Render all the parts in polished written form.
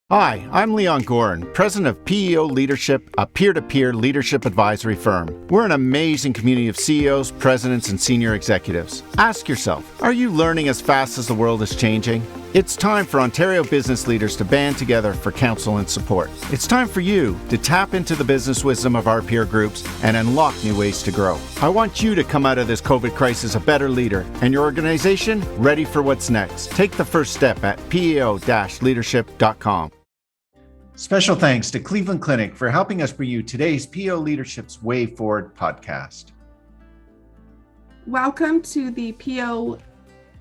Hi, I'm Leon Gorin, president of PEO Leadership, a peer-to-peer leadership advisory firm. We're an amazing community of CEOs, presidents, and senior executives. Ask yourself, are you learning as fast as the world is changing? It's time for Ontario business leaders to band together for counsel and support. It's time for you to tap into the business wisdom of our peer groups and unlock new ways to grow. I want you to come out of this COVID crisis a better leader and your organization ready for what's next. Take the first step at peo-leadership.com. Special thanks to Cleveland Clinic for helping us bring you today's PEO Leadership's Way Forward podcast. Welcome to the PEO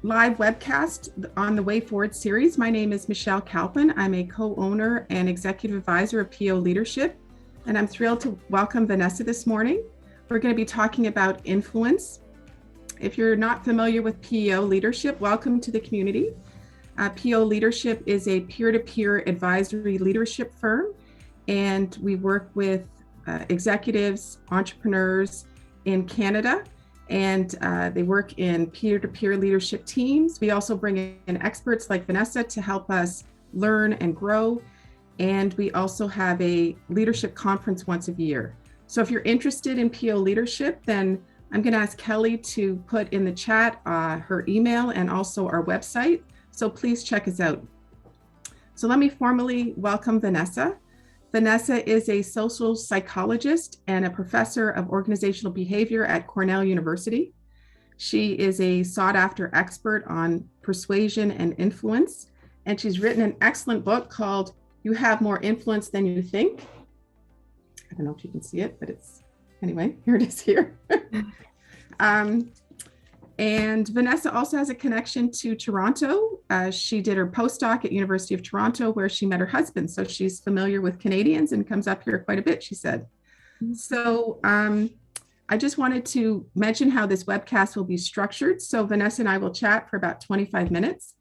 live webcast on the Way Forward series. My name is Michelle Kalpin. I'm a co-owner and executive advisor of PEO Leadership, and I'm thrilled to welcome Vanessa this morning. We're going to be talking about influence. If you're not familiar with PEO Leadership, welcome to the community. PEO Leadership is a peer-to-peer advisory leadership firm, and we work with executives, entrepreneurs in Canada, and they work in peer-to-peer leadership teams. We also bring in experts like Vanessa to help us learn and grow, and we also have a leadership conference once a year. So if you're interested in PEO Leadership, then I'm going to ask Kelly to put in the chat her email and also our website. So please check us out. So let me formally welcome Vanessa. Vanessa is a social psychologist and a professor of organizational behavior at Cornell University. She is a sought-after expert on persuasion and influence, and she's written an excellent book called You Have More Influence Than You Think. I don't know if you can see it, but anyway, here it is here. And Vanessa also has a connection to Toronto. She did her postdoc at University of Toronto, where she met her husband. So she's familiar with Canadians and comes up here quite a bit, she said. So I just wanted to mention how this webcast will be structured. So Vanessa and I will chat for about 25 minutes.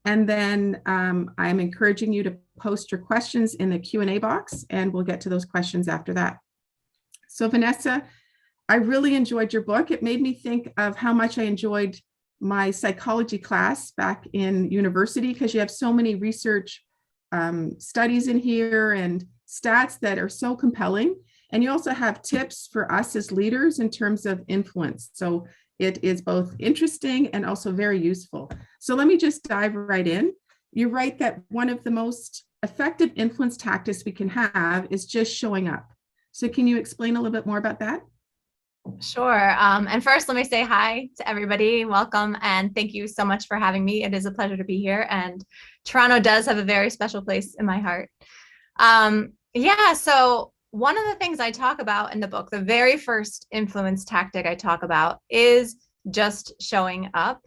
And then I'm encouraging you to post your questions in the Q&A box, and we'll get to those questions after that. So Vanessa, I really enjoyed your book. It made me think of how much I enjoyed my psychology class back in university, because you have so many research studies in here and stats that are so compelling. And you also have tips for us as leaders in terms of influence. So it is both interesting and also very useful. So let me just dive right in. You write that one of the most effective influence tactics we can have is just showing up. So can you explain a little bit more about that? Sure. And first, let me say hi to everybody. Welcome. And thank you so much for having me. It is a pleasure to be here. And Toronto does have a very special place in my heart. So one of the things I talk about in the book, the very first influence tactic I talk about is just showing up.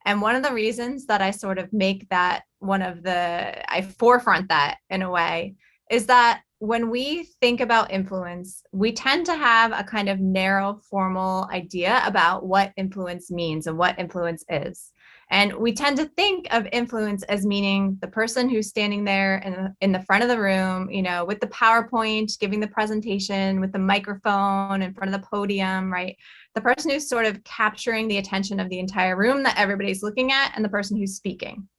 And one of the reasons that I sort of make that I forefront that in a way is that when we think about influence, we tend to have a kind of narrow, formal idea about what influence means and what influence is. And we tend to think of influence as meaning the person who's standing there in the front of the room, with the PowerPoint, giving the presentation, with the microphone in front of the podium, right? The person who's sort of capturing the attention of the entire room that everybody's looking at, and the person who's speaking.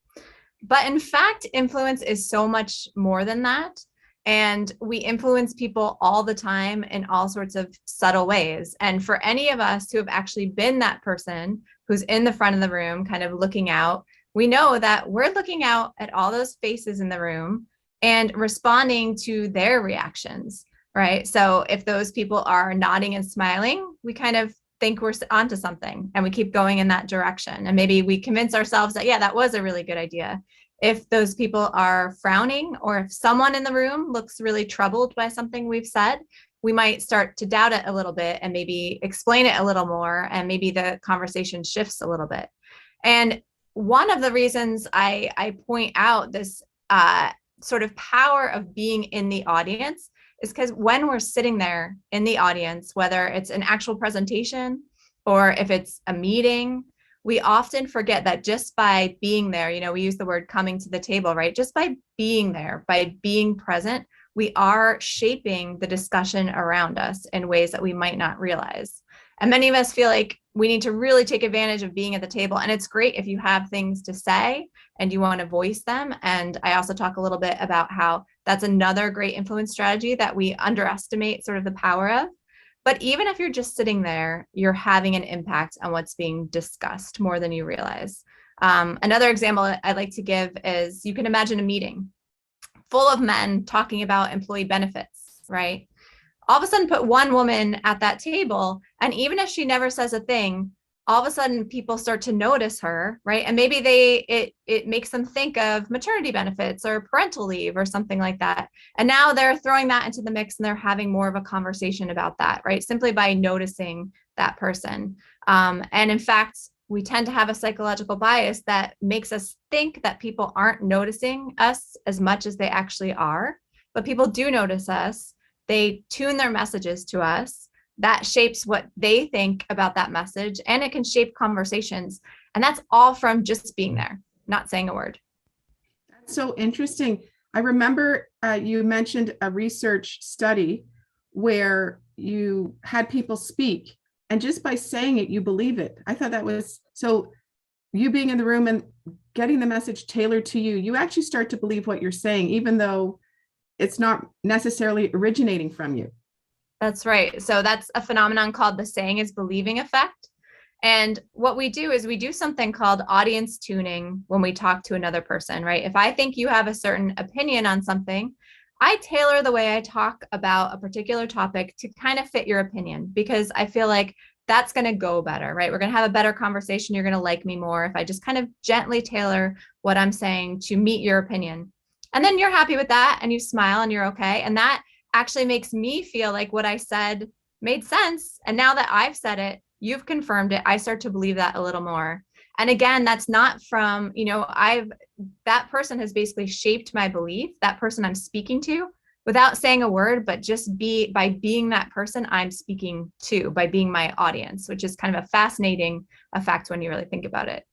But in fact, influence is so much more than that. And we influence people all the time in all sorts of subtle ways. And for any of us who have actually been that person who's in the front of the room, kind of looking out, we know that we're looking out at all those faces in the room and responding to their reactions, right? So if those people are nodding and smiling, we kind of think we're onto something and we keep going in that direction. And maybe we convince ourselves that, yeah, that was a really good idea. If those people are frowning, or if someone in the room looks really troubled by something we've said, we might start to doubt it a little bit and maybe explain it a little more, and maybe the conversation shifts a little bit. And one of the reasons I point out this sort of power of being in the audience is because when we're sitting there in the audience, whether it's an actual presentation or if it's a meeting, we often forget that just by being there, we use the word coming to the table, right? Just by being there, by being present, we are shaping the discussion around us in ways that we might not realize. And many of us feel like we need to really take advantage of being at the table. And it's great if you have things to say and you want to voice them. And I also talk a little bit about how that's another great influence strategy that we underestimate sort of the power of. But even if you're just sitting there, you're having an impact on what's being discussed more than you realize. Another example I like to give is you can imagine a meeting full of men talking about employee benefits, right? All of a sudden put one woman at that table, and even if she never says a thing, all of a sudden people start to notice her, right? And maybe it makes them think of maternity benefits or parental leave or something like that. And now they're throwing that into the mix and they're having more of a conversation about that, right? Simply by noticing that person. And in fact, we tend to have a psychological bias that makes us think that people aren't noticing us as much as they actually are, but people do notice us. They tune their messages to us. That shapes what they think about that message, and it can shape conversations. And that's all from just being there, not saying a word. That's so interesting. I remember you mentioned a research study where you had people speak, and just by saying it, you believe it. I thought that was so. You being in the room and getting the message tailored to you, you actually start to believe what you're saying, even though it's not necessarily originating from you. That's right. So that's a phenomenon called the saying is believing effect. And what we do is we do something called audience tuning when we talk to another person, right? If I think you have a certain opinion on something, I tailor the way I talk about a particular topic to kind of fit your opinion, because I feel like that's going to go better, right? We're going to have a better conversation. You're going to like me more if I just kind of gently tailor what I'm saying to meet your opinion. And then you're happy with that and you smile and you're okay. And that actually makes me feel like what I said made sense. And now that I've said it, you've confirmed it, I start to believe that a little more. And again, that's not from, that person has basically shaped my belief, that person I'm speaking to, without saying a word, but just by being that person I'm speaking to, by being my audience, which is kind of a fascinating effect when you really think about it.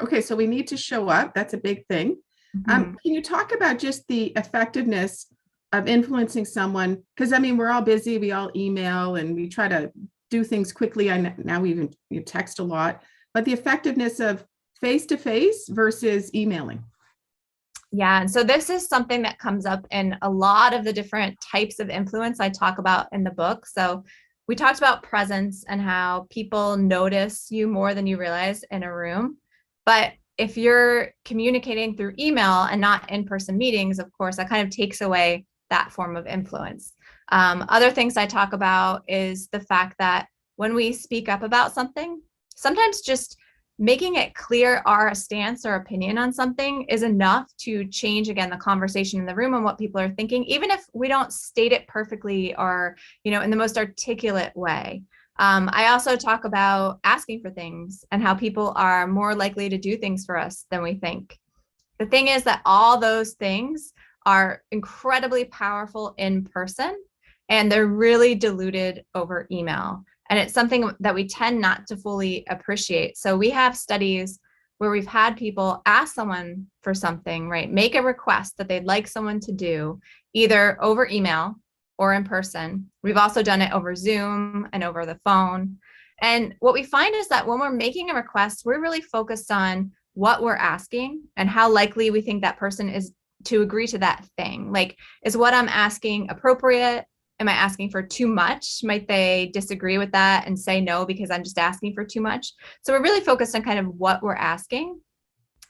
Okay, so we need to show up. That's a big thing. Mm-hmm. Can you talk about just the effectiveness of influencing someone? Because I mean, we're all busy, we all email and we try to do things quickly. Now we even text a lot, but the effectiveness of face-to-face versus emailing. Yeah, and so this is something that comes up in a lot of the different types of influence I talk about in the book. So we talked about presence and how people notice you more than you realize in a room. But if you're communicating through email and not in-person meetings, of course, that kind of takes away that form of influence. Other things I talk about is the fact that when we speak up about something, sometimes just making it clear our stance or opinion on something is enough to change, again, the conversation in the room and what people are thinking, even if we don't state it perfectly or, in the most articulate way. I also talk about asking for things and how people are more likely to do things for us than we think. The thing is that all those things are incredibly powerful in person, and they're really diluted over email. And it's something that we tend not to fully appreciate. So we have studies where we've had people ask someone for something, right? Make a request that they'd like someone to do, either over email or in person. We've also done it over Zoom and over the phone. And what we find is that when we're making a request, we're really focused on what we're asking and how likely we think that person is to agree to that thing. Like, is what I'm asking appropriate? Am I asking for too much? Might they disagree with that and say no because I'm just asking for too much? So we're really focused on kind of what we're asking.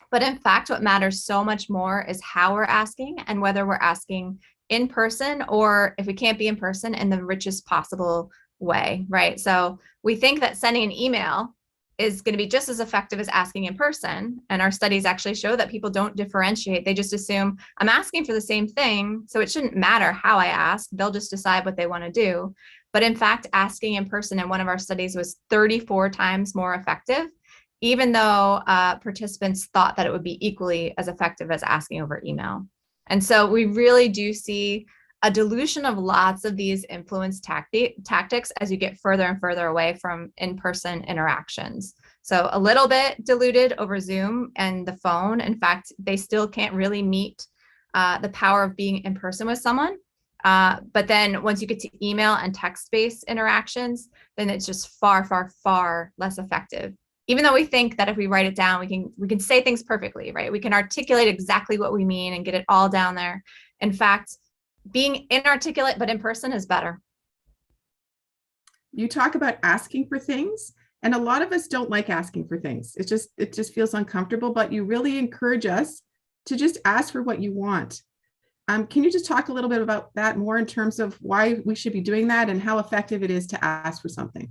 But in fact, what matters so much more is how we're asking and whether we're asking in person, or if we can't be in person, in the richest possible way, right? So we think that sending an email is going to be just as effective as asking in person. And our studies actually show that people don't differentiate. They just assume I'm asking for the same thing, so it shouldn't matter how I ask. They'll just decide what they want to do. But in fact, asking in person in one of our studies was 34 times more effective, even though participants thought that it would be equally as effective as asking over email. And so we really do see a dilution of lots of these influence tactics as you get further and further away from in-person interactions. So a little bit diluted over Zoom and the phone. In fact, they still can't really meet the power of being in person with someone. But then once you get to email and text-based interactions, then it's just far, far, far less effective. Even though we think that if we write it down, we can say things perfectly, right? We can articulate exactly what we mean and get it all down there. In fact, being inarticulate but in person is better. You talk about asking for things, and a lot of us don't like asking for things. It just feels uncomfortable, but you really encourage us to just ask for what you want. Can you just talk a little bit about that more in terms of why we should be doing that and how effective it is to ask for something?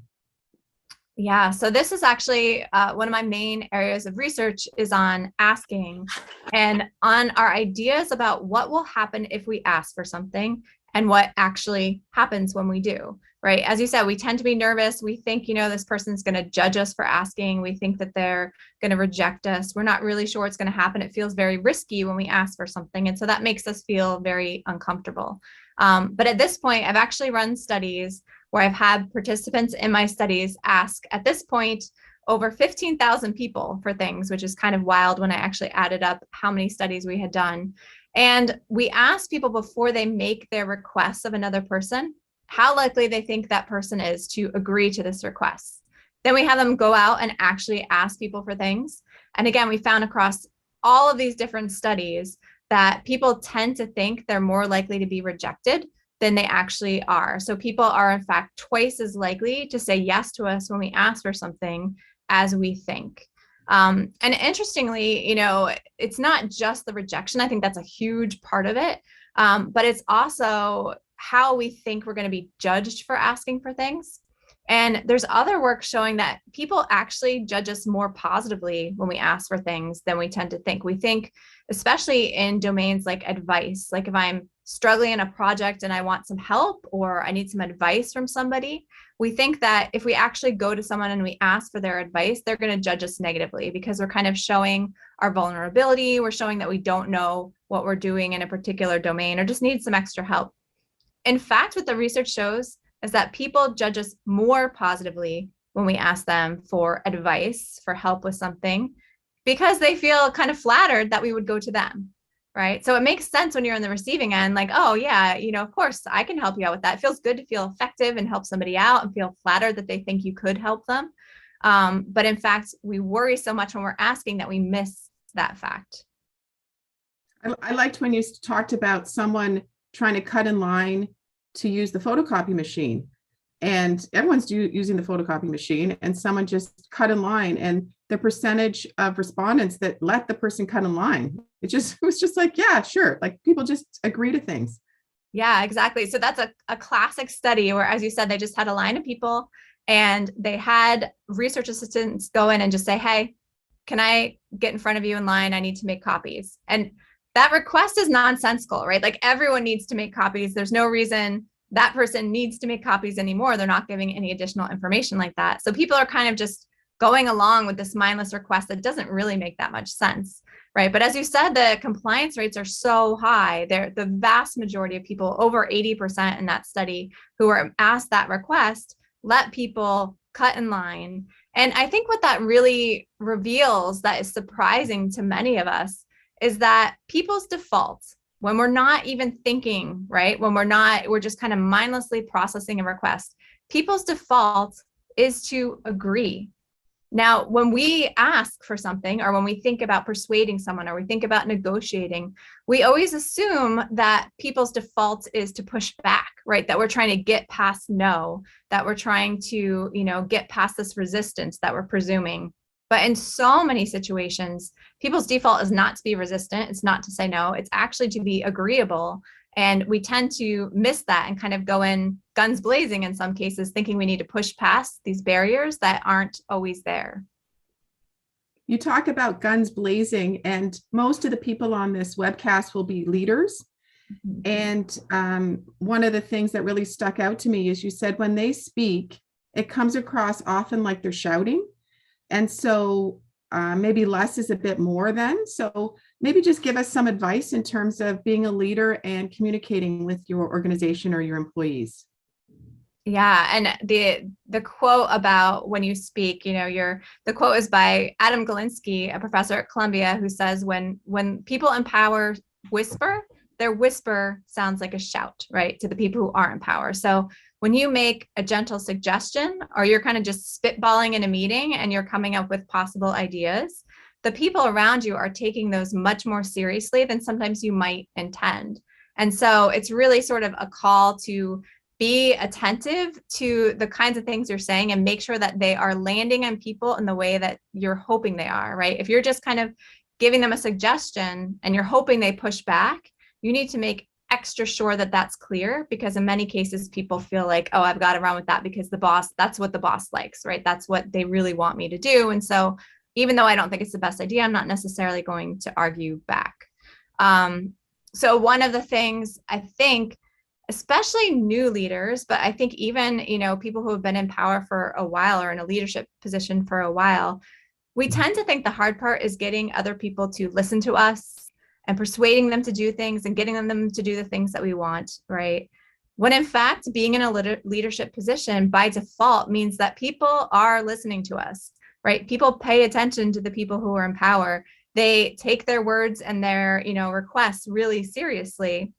Yeah, so this is actually one of my main areas of research is on asking and on our ideas about what will happen if we ask for something and what actually happens when we do, right? As you said, we tend to be nervous. We think, this person's going to judge us for asking. We think that they're going to reject us. We're not really sure what's going to happen. It feels very risky when we ask for something. And so that makes us feel very uncomfortable. But at this point, I've actually run studies where I've had participants in my studies ask, at this point, over 15,000 people for things, which is kind of wild when I actually added up how many studies we had done. And we asked people before they make their requests of another person, how likely they think that person is to agree to this request. Then we have them go out and actually ask people for things. And again, we found across all of these different studies that people tend to think they're more likely to be rejected than they actually are. So people are in fact twice as likely to say yes to us when we ask for something as we think. And interestingly, it's not just the rejection. I think that's a huge part of it. But it's also how we think we're going to be judged for asking for things. And there's other work showing that people actually judge us more positively when we ask for things than we tend to think. We think, especially in domains like advice, like if I'm struggling in a project and I want some help or I need some advice from somebody, we think that if we actually go to someone and we ask for their advice, they're going to judge us negatively because we're kind of showing our vulnerability. We're showing that we don't know what we're doing in a particular domain or just need some extra help. In fact, what the research shows is that people judge us more positively when we ask them for advice, for help with something, because they feel kind of flattered that we would go to them, right? So it makes sense when you're on the receiving end, like, oh yeah, of course I can help you out with that. It feels good to feel effective and help somebody out and feel flattered that they think you could help them. But in fact, we worry so much when we're asking that we miss that fact. I liked when you talked about someone trying to cut in line to use the photocopy machine, and everyone's using the photocopy machine, and someone just cut in line, and the percentage of respondents that let the person cut in line, it was just like, yeah, sure. Like people just agree to things. Yeah, exactly. So that's a classic study where, as you said, they just had a line of people and they had research assistants go in and just say, hey, can I get in front of you in line? I need to make copies. And that request is nonsensical, right? Like everyone needs to make copies. There's no reason that person needs to make copies anymore. They're not giving any additional information like that. So people are kind of just going along with this mindless request that doesn't really make that much sense, right? But as you said, the compliance rates are so high. They're the vast majority of people, over 80% in that study, who were asked that request, let people cut in line. And I think what that really reveals that is surprising to many of us is that people's default, when we're not even thinking, right? When we're just kind of mindlessly processing a request, people's default is to agree. Now, when we ask for something, or when we think about persuading someone, or we think about negotiating, we always assume that people's default is to push back, right? That we're trying to get past no, that we're trying to, get past this resistance that we're presuming. But in so many situations, people's default is not to be resistant. It's not to say no. It's actually to be agreeable. And we tend to miss that and kind of go in guns blazing in some cases, thinking we need to push past these barriers that aren't always there. You talk about guns blazing, and most of the people on this webcast will be leaders. Mm-hmm. And one of the things that really stuck out to me is you said when they speak, it comes across often like they're shouting. And so maybe less is a bit more then. So maybe just give us some advice in terms of being a leader and communicating with your organization or your employees. Yeah, and the quote about when you speak, the quote is by Adam Galinsky, a professor at Columbia, who says when people in power whisper, their whisper sounds like a shout, right, to the people who aren't in power. So when you make a gentle suggestion, or you're kind of just spitballing in a meeting and you're coming up with possible ideas, the people around you are taking those much more seriously than sometimes you might intend. And so it's really sort of a call to be attentive to the kinds of things you're saying and make sure that they are landing on people in the way that you're hoping they are, right? If you're just kind of giving them a suggestion and you're hoping they push back, you need to make extra sure that that's clear, because in many cases people feel like, oh, I've got to run with that because the boss, that's what the boss likes, right? That's what they really want me to do. And so even though I don't think it's the best idea, I'm not necessarily going to argue back. So one of the things I think, especially new leaders, but I think even, people who have been in power for a while or in a leadership position for a while, we tend to think the hard part is getting other people to listen to us and persuading them to do things and getting them to do the things that we want, right? When in fact, being in a leadership position by default means that people are listening to us, right? People pay attention to the people who are in power. They take their words and their, requests really seriously.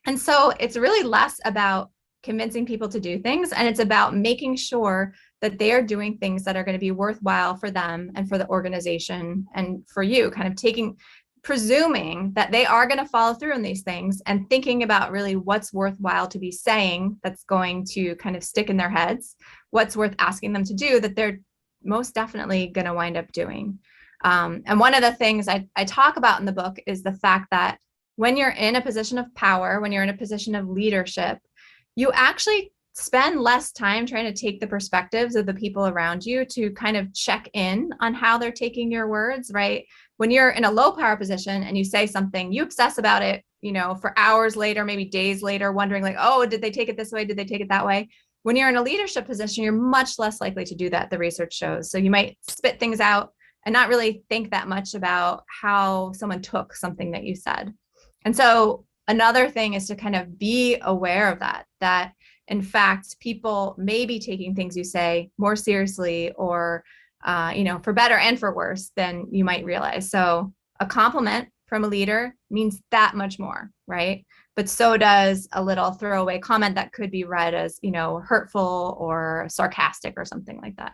And so it's really less about convincing people to do things, and it's about making sure that they are doing things that are going to be worthwhile for them and for the organization and for you, kind of presuming that they are going to follow through on these things and thinking about really what's worthwhile to be saying that's going to kind of stick in their heads, what's worth asking them to do that they're most definitely going to wind up doing. And one of the things I talk about in the book is the fact that when you're in a position of power, when you're in a position of leadership, you actually spend less time trying to take the perspectives of the people around you to kind of check in on how they're taking your words, right? When you're in a low power position and you say something, you obsess about it, for hours later, maybe days later, wondering like, oh, did they take it this way? Did they take it that way? When you're in a leadership position, you're much less likely to do that, the research shows. So you might spit things out and not really think that much about how someone took something that you said. And so another thing is to kind of be aware of that in fact, people may be taking things you say more seriously or, for better and for worse than you might realize. So a compliment from a leader means that much more, right? But so does a little throwaway comment that could be read as, hurtful or sarcastic or something like that.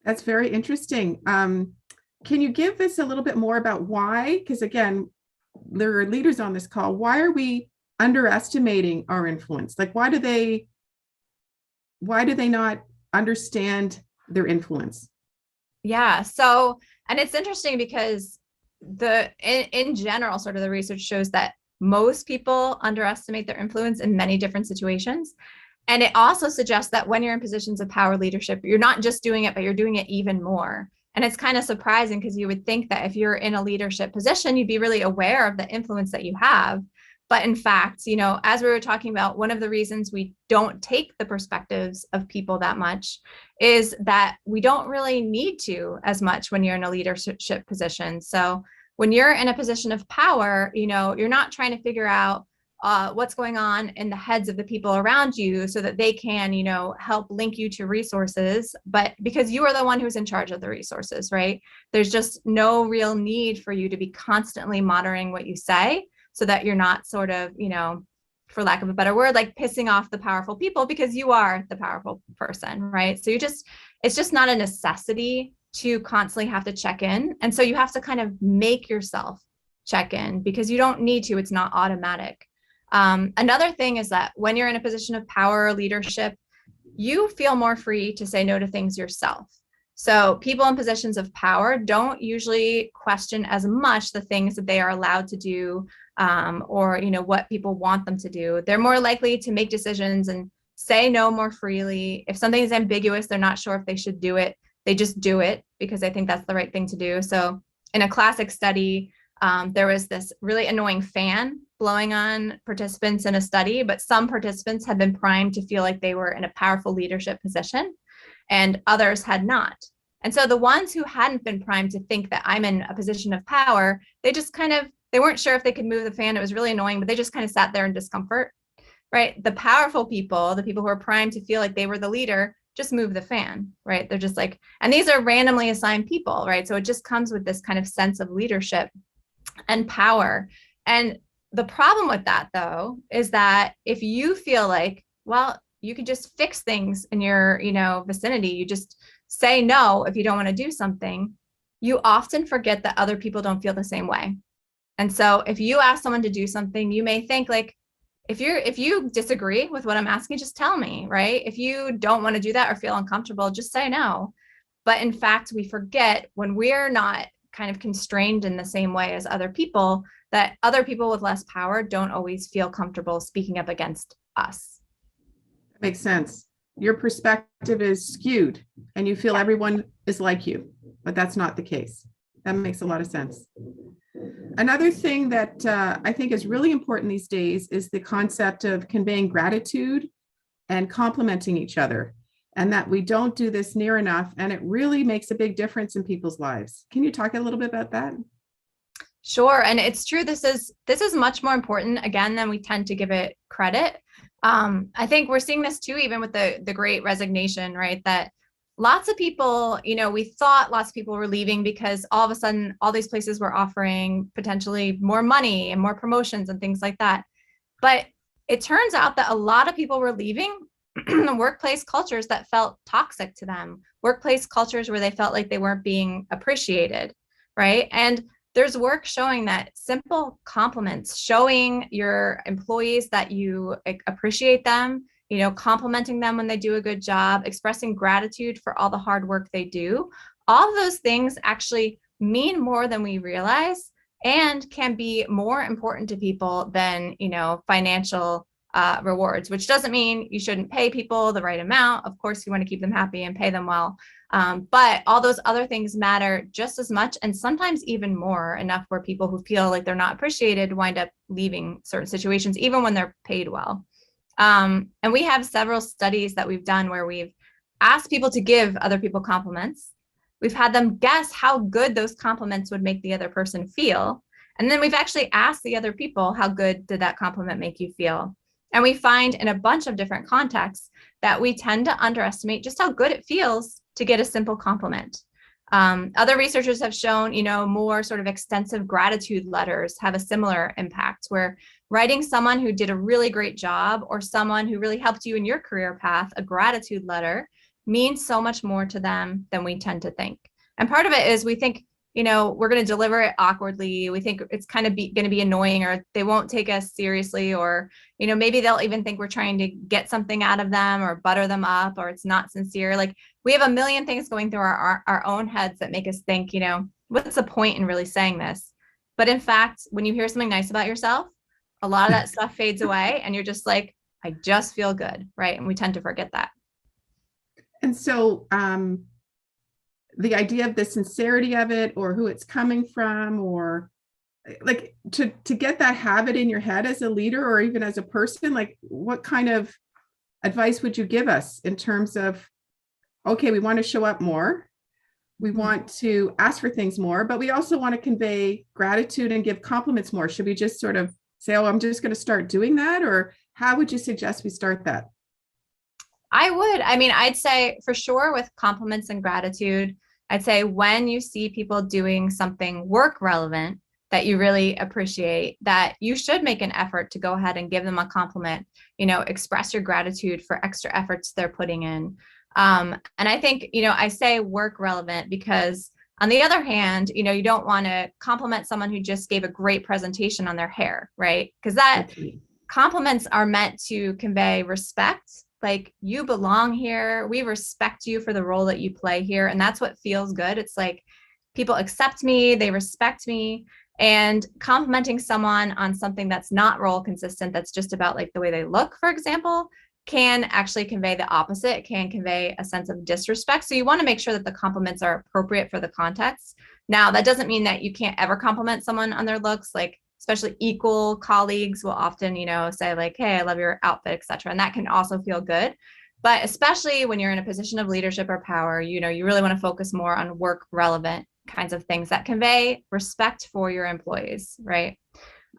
That's very interesting. Can you give us a little bit more about why? Because again, there are leaders on this call. Why are we underestimating our influence? Like, why do they not understand their influence? Yeah. So, and it's interesting because in general, sort of the research shows that most people underestimate their influence in many different situations. And it also suggests that when you're in positions of power leadership, you're not just doing it, but you're doing it even more. And it's kind of surprising because you would think that if you're in a leadership position, you'd be really aware of the influence that you have. But in fact, as we were talking about, one of the reasons we don't take the perspectives of people that much is that we don't really need to as much when you're in a leadership position. So when you're in a position of power, you're not trying to figure out what's going on in the heads of the people around you so that they can, help link you to resources, but because you are the one who's in charge of the resources, right? There's just no real need for you to be constantly monitoring what you say so that you're not sort of, for lack of a better word, like pissing off the powerful people because you are the powerful person, right? So it's just not a necessity to constantly have to check in. And so you have to kind of make yourself check in because you don't need to, it's not automatic. Another thing is that when you're in a position of power or leadership, you feel more free to say no to things yourself. So people in positions of power don't usually question as much the things that they are allowed to do or, what people want them to do. They're more likely to make decisions and say no more freely. If something is ambiguous, they're not sure if they should do it. They just do it because they think that's the right thing to do. So in a classic study, there was this really annoying fan blowing on participants in a study, but some participants had been primed to feel like they were in a powerful leadership position and others had not. And so the ones who hadn't been primed to think that I'm in a position of power, they weren't sure if they could move the fan. It was really annoying, but they just kind of sat there in discomfort, right? The powerful people, the people who are primed to feel like they were the leader, just move the fan, right? They're just like, and these are randomly assigned people, right? So it just comes with this kind of sense of leadership and power. And The problem with that, though, is that if you feel like, well, you can just fix things in your, vicinity, you just say no if you don't want to do something, you often forget that other people don't feel the same way. And so if you ask someone to do something, you may think like, if you disagree with what I'm asking, just tell me, right? If you don't want to do that or feel uncomfortable, just say no. But in fact, we forget when we're not kind of constrained in the same way as other people, that other people with less power don't always feel comfortable speaking up against us. Makes sense. Your perspective is skewed and you feel everyone is like you, but that's not the case. That makes a lot of sense. Another thing that I think is really important these days is the concept of conveying gratitude and complimenting each other, and that we don't do this near enough, and it really makes a big difference in people's lives. Can you talk a little bit about that? Sure. And it's true. This is much more important, again, than we tend to give it credit. I think we're seeing this too, even with the Great Resignation, right? That lots of people, we thought lots of people were leaving because all of a sudden, all these places were offering potentially more money and more promotions and things like that. But it turns out that a lot of people were leaving workplace cultures that felt toxic to them, workplace cultures where they felt like they weren't being appreciated, right? And there's work showing that simple compliments, showing your employees that you appreciate them, complimenting them when they do a good job, expressing gratitude for all the hard work they do. All of those things actually mean more than we realize and can be more important to people than, financial rewards, which doesn't mean you shouldn't pay people the right amount. Of course, you want to keep them happy and pay them well. But all those other things matter just as much, and sometimes even more, enough where people who feel like they're not appreciated wind up leaving certain situations, even when they're paid well. And we have several studies that we've done where we've asked people to give other people compliments. We've had them guess how good those compliments would make the other person feel. And then we've actually asked the other people, how good did that compliment make you feel? And we find in a bunch of different contexts that we tend to underestimate just how good it feels to get a simple compliment. Other researchers have shown, more sort of extensive gratitude letters have a similar impact, where writing someone who did a really great job or someone who really helped you in your career path, a gratitude letter, means so much more to them than we tend to think. And part of it is we think, we're going to deliver it awkwardly. We think it's kind of going to be annoying, or they won't take us seriously, or, maybe they'll even think we're trying to get something out of them or butter them up, or it's not sincere. Like, we have a million things going through our own heads that make us think, what's the point in really saying this? But in fact, when you hear something nice about yourself, a lot of that stuff fades away and you're just like, I just feel good, right? And we tend to forget that. And so the idea of the sincerity of it, or who it's coming from, or like to get that habit in your head as a leader or even as a person, like what kind of advice would you give us in terms of, okay, we want to show up more, we want to ask for things more, but we also want to convey gratitude and give compliments more? Should we just sort of say, oh, I'm just going to start doing that? Or how would you suggest we start that? I'd say for sure with compliments and gratitude, I'd say when you see people doing something work relevant that you really appreciate, that you should make an effort to go ahead and give them a compliment, express your gratitude for extra efforts they're putting in. And I think, I say work relevant because on the other hand, you don't want to compliment someone who just gave a great presentation on their hair, right? Because that compliments are meant to convey respect. Like, you belong here. We respect you for the role that you play here. And that's what feels good. It's like people accept me, they respect me. And complimenting someone on something that's not role consistent, that's just about like the way they look, for example, can actually convey the opposite. It can convey a sense of disrespect. So you want to make sure that the compliments are appropriate for the context. Now, that doesn't mean that you can't ever compliment someone on their looks. Like, especially equal colleagues will often, say like, hey, I love your outfit, etc. And that can also feel good. But especially when you're in a position of leadership or power, you really want to focus more on work relevant kinds of things that convey respect for your employees, right?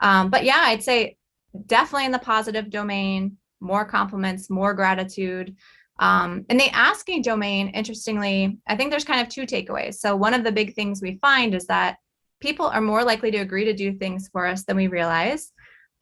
But yeah, I'd say definitely in the positive domain, more compliments, more gratitude. In the asking domain, interestingly, I think there's kind of two takeaways. So one of the big things we find is that people are more likely to agree to do things for us than we realize.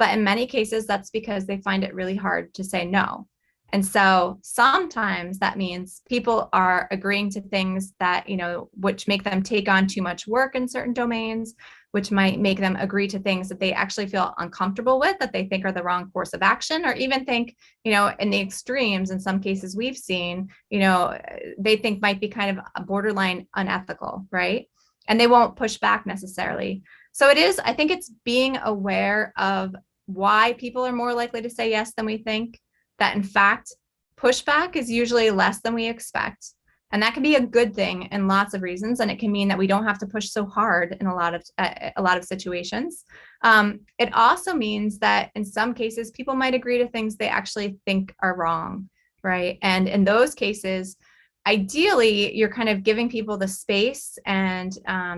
But in many cases, that's because they find it really hard to say no. And so sometimes that means people are agreeing to things that, which make them take on too much work in certain domains, which might make them agree to things that they actually feel uncomfortable with, that they think are the wrong course of action, or even think, in the extremes, in some cases we've seen, they think might be kind of a borderline unethical, right? And they won't push back necessarily. So I think it's being aware of why people are more likely to say yes than we think, that in fact, pushback is usually less than we expect. And that can be a good thing in lots of reasons. And it can mean that we don't have to push so hard in a lot of situations. It also means that in some cases, people might agree to things they actually think are wrong, right? And in those cases, ideally, you're kind of giving people the space and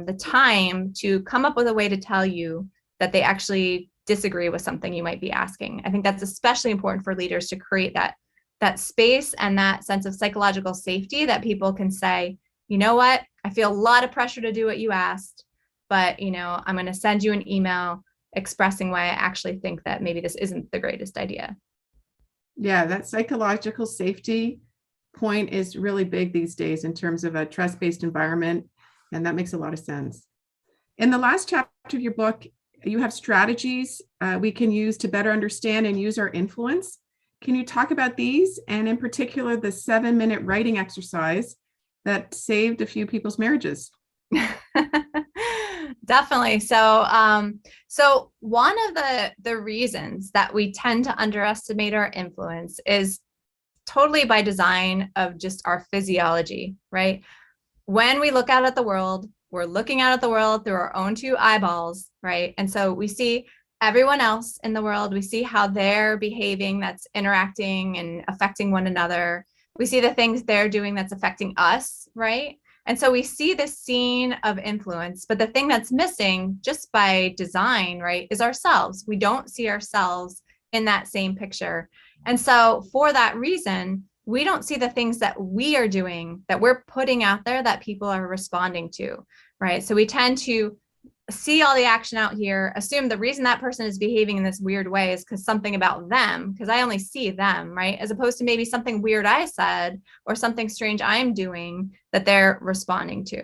the time to come up with a way to tell you that they actually disagree with something you might be asking. I think that's especially important for leaders, to create that space and that sense of psychological safety, that people can say, you know what, I feel a lot of pressure to do what you asked, but I'm going to send you an email expressing why I actually think that maybe this isn't the greatest idea. Yeah, that psychological safety point is really big these days in terms of a trust-based environment, and that makes a lot of sense. In the last chapter of your book, you have strategies we can use to better understand and use our influence. Can you talk about these, and in particular, the 7-minute writing exercise that saved a few people's marriages? Definitely. So one of the reasons that we tend to underestimate our influence is totally by design of just our physiology, right? When we look out at the world, we're looking out at the world through our own two eyeballs, right? And so we see everyone else in the world. We see how they're behaving, that's interacting and affecting one another. We see the things they're doing that's affecting us, right? And so we see this scene of influence, but the thing that's missing just by design, right, is ourselves. We don't see ourselves in that same picture. And so for that reason, we don't see the things that we are doing, that we're putting out there, that people are responding to, right? So we tend to see all the action out here, assume the reason that person is behaving in this weird way is because something about them, because I only see them, right? As opposed to maybe something weird I said or something strange I'm doing that they're responding to.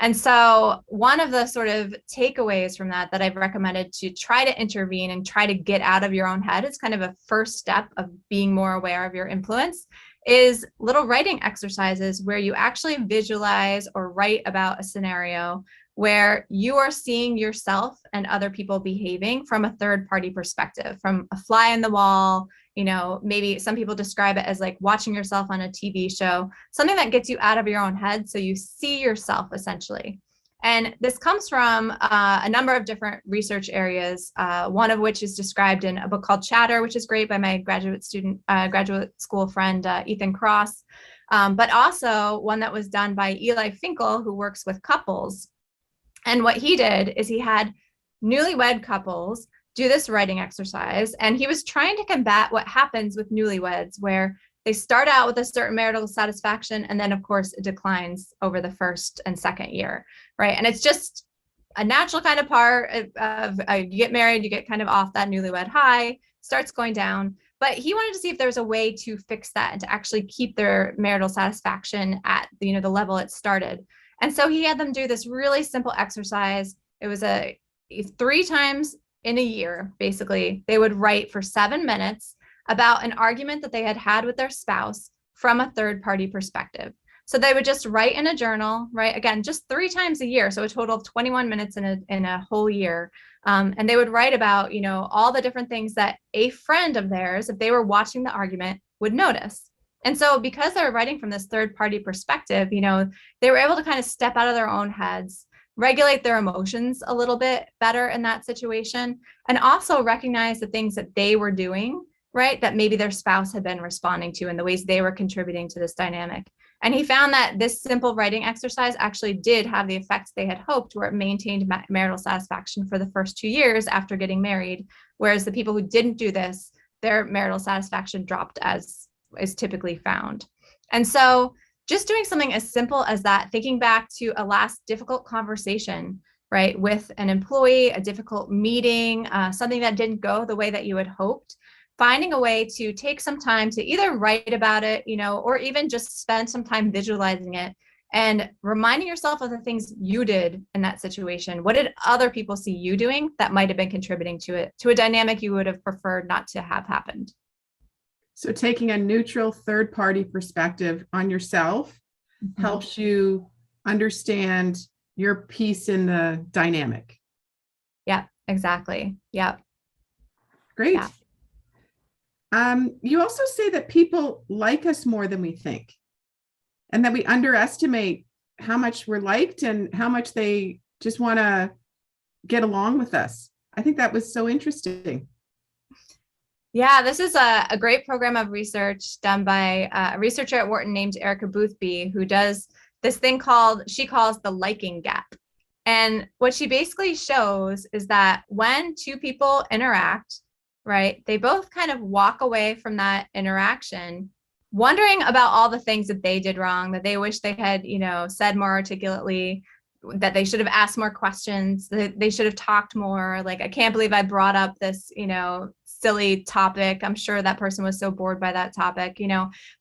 And so one of the sort of takeaways from that I've recommended to try to intervene and try to get out of your own head, it's kind of a first step of being more aware of your influence, is little writing exercises where you actually visualize or write about a scenario where you are seeing yourself and other people behaving from a third party perspective, from a fly in the wall. Maybe some people describe it as like watching yourself on a TV show, something that gets you out of your own head so you see yourself essentially. And this comes from a number of different research areas, one of which is described in a book called Chatter, which is great, by my graduate school friend, Ethan Cross, but also one that was done by Eli Finkel, who works with couples. And what he did is he had newlywed couples do this writing exercise, and he was trying to combat what happens with newlyweds, where they start out with a certain marital satisfaction, and then of course it declines over the first and second year, right? And it's just a natural kind of part of you get married, you get kind of off that newlywed high, starts going down. But he wanted to see if there was a way to fix that and to actually keep their marital satisfaction at the level it started. And so he had them do this really simple exercise. It was 3 times in a year, basically, they would write for 7 minutes about an argument that they had had with their spouse from a third party perspective. So they would just write in a journal, right? Again, just 3 times a year. So a total of 21 minutes in a whole year. And they would write about, all the different things that a friend of theirs, if they were watching the argument, would notice. And so because they were writing from this third party perspective, they were able to kind of step out of their own heads, regulate their emotions a little bit better in that situation, and also recognize the things that they were doing, right, that maybe their spouse had been responding to and the ways they were contributing to this dynamic. And he found that this simple writing exercise actually did have the effects they had hoped, where it maintained marital satisfaction for the first 2 years after getting married, whereas the people who didn't do this, their marital satisfaction dropped, as is typically found. And so just doing something as simple as that, thinking back to a last difficult conversation, right, with an employee, a difficult meeting, something that didn't go the way that you had hoped, finding a way to take some time to either write about it, or even just spend some time visualizing it and reminding yourself of the things you did in that situation. What did other people see you doing that might have been contributing to it, to a dynamic you would have preferred not to have happened? So taking a neutral third-party perspective on yourself helps you understand your piece in the dynamic. Yeah, exactly. Yeah. Great. Yeah. You also say that people like us more than we think, and that we underestimate how much we're liked and how much they just want to get along with us. I think that was so interesting. Yeah, this is a great program of research done by a researcher at Wharton named Erica Boothby, who does this thing she calls the liking gap. And what she basically shows is that when two people interact, right, they both kind of walk away from that interaction wondering about all the things that they did wrong, that they wish they had, said more articulately, that they should have asked more questions, that they should have talked more. Like, I can't believe I brought up this, silly topic. I'm sure that person was so bored by that topic.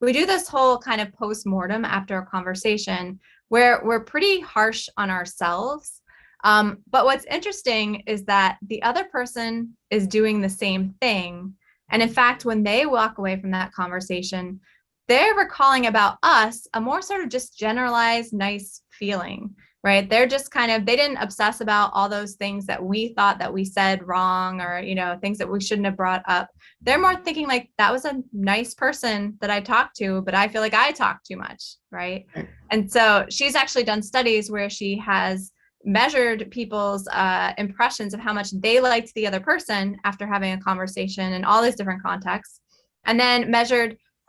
We do this whole kind of post-mortem after a conversation where we're pretty harsh on ourselves. But what's interesting is that the other person is doing the same thing. And in fact, when they walk away from that conversation, they're recalling about us a more sort of just generalized, nice feeling, right? They're just they didn't obsess about all those things that we thought that we said wrong, or, things that we shouldn't have brought up. They're more thinking like, that was a nice person that I talked to, but I feel like I talked too much, right? And so she's actually done studies where she has measured people's impressions of how much they liked the other person after having a conversation in all these different contexts, and then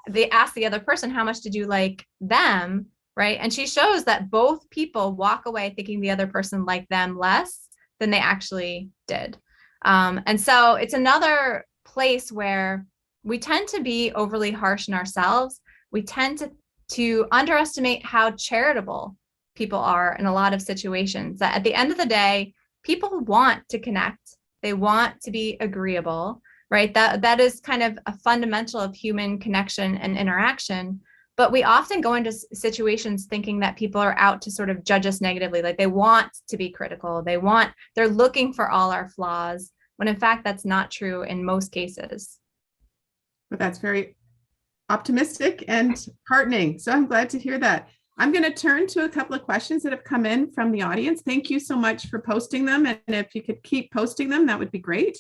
they asked the other person, how much did you like them, right? And she shows that both people walk away thinking the other person liked them less than they actually did. And so it's another place where we tend to be overly harsh on ourselves. We tend to underestimate how charitable people are in a lot of situations. That at the end of the day, people want to connect. They want to be agreeable, right? That is kind of a fundamental of human connection and interaction. But we often go into situations thinking that people are out to sort of judge us negatively. Like, they want to be critical. They're looking for all our flaws, when in fact, that's not true in most cases. But that's very optimistic and heartening. So I'm glad to hear that. I'm going to turn to a couple of questions that have come in from the audience. Thank you so much for posting them. And if you could keep posting them, that would be great.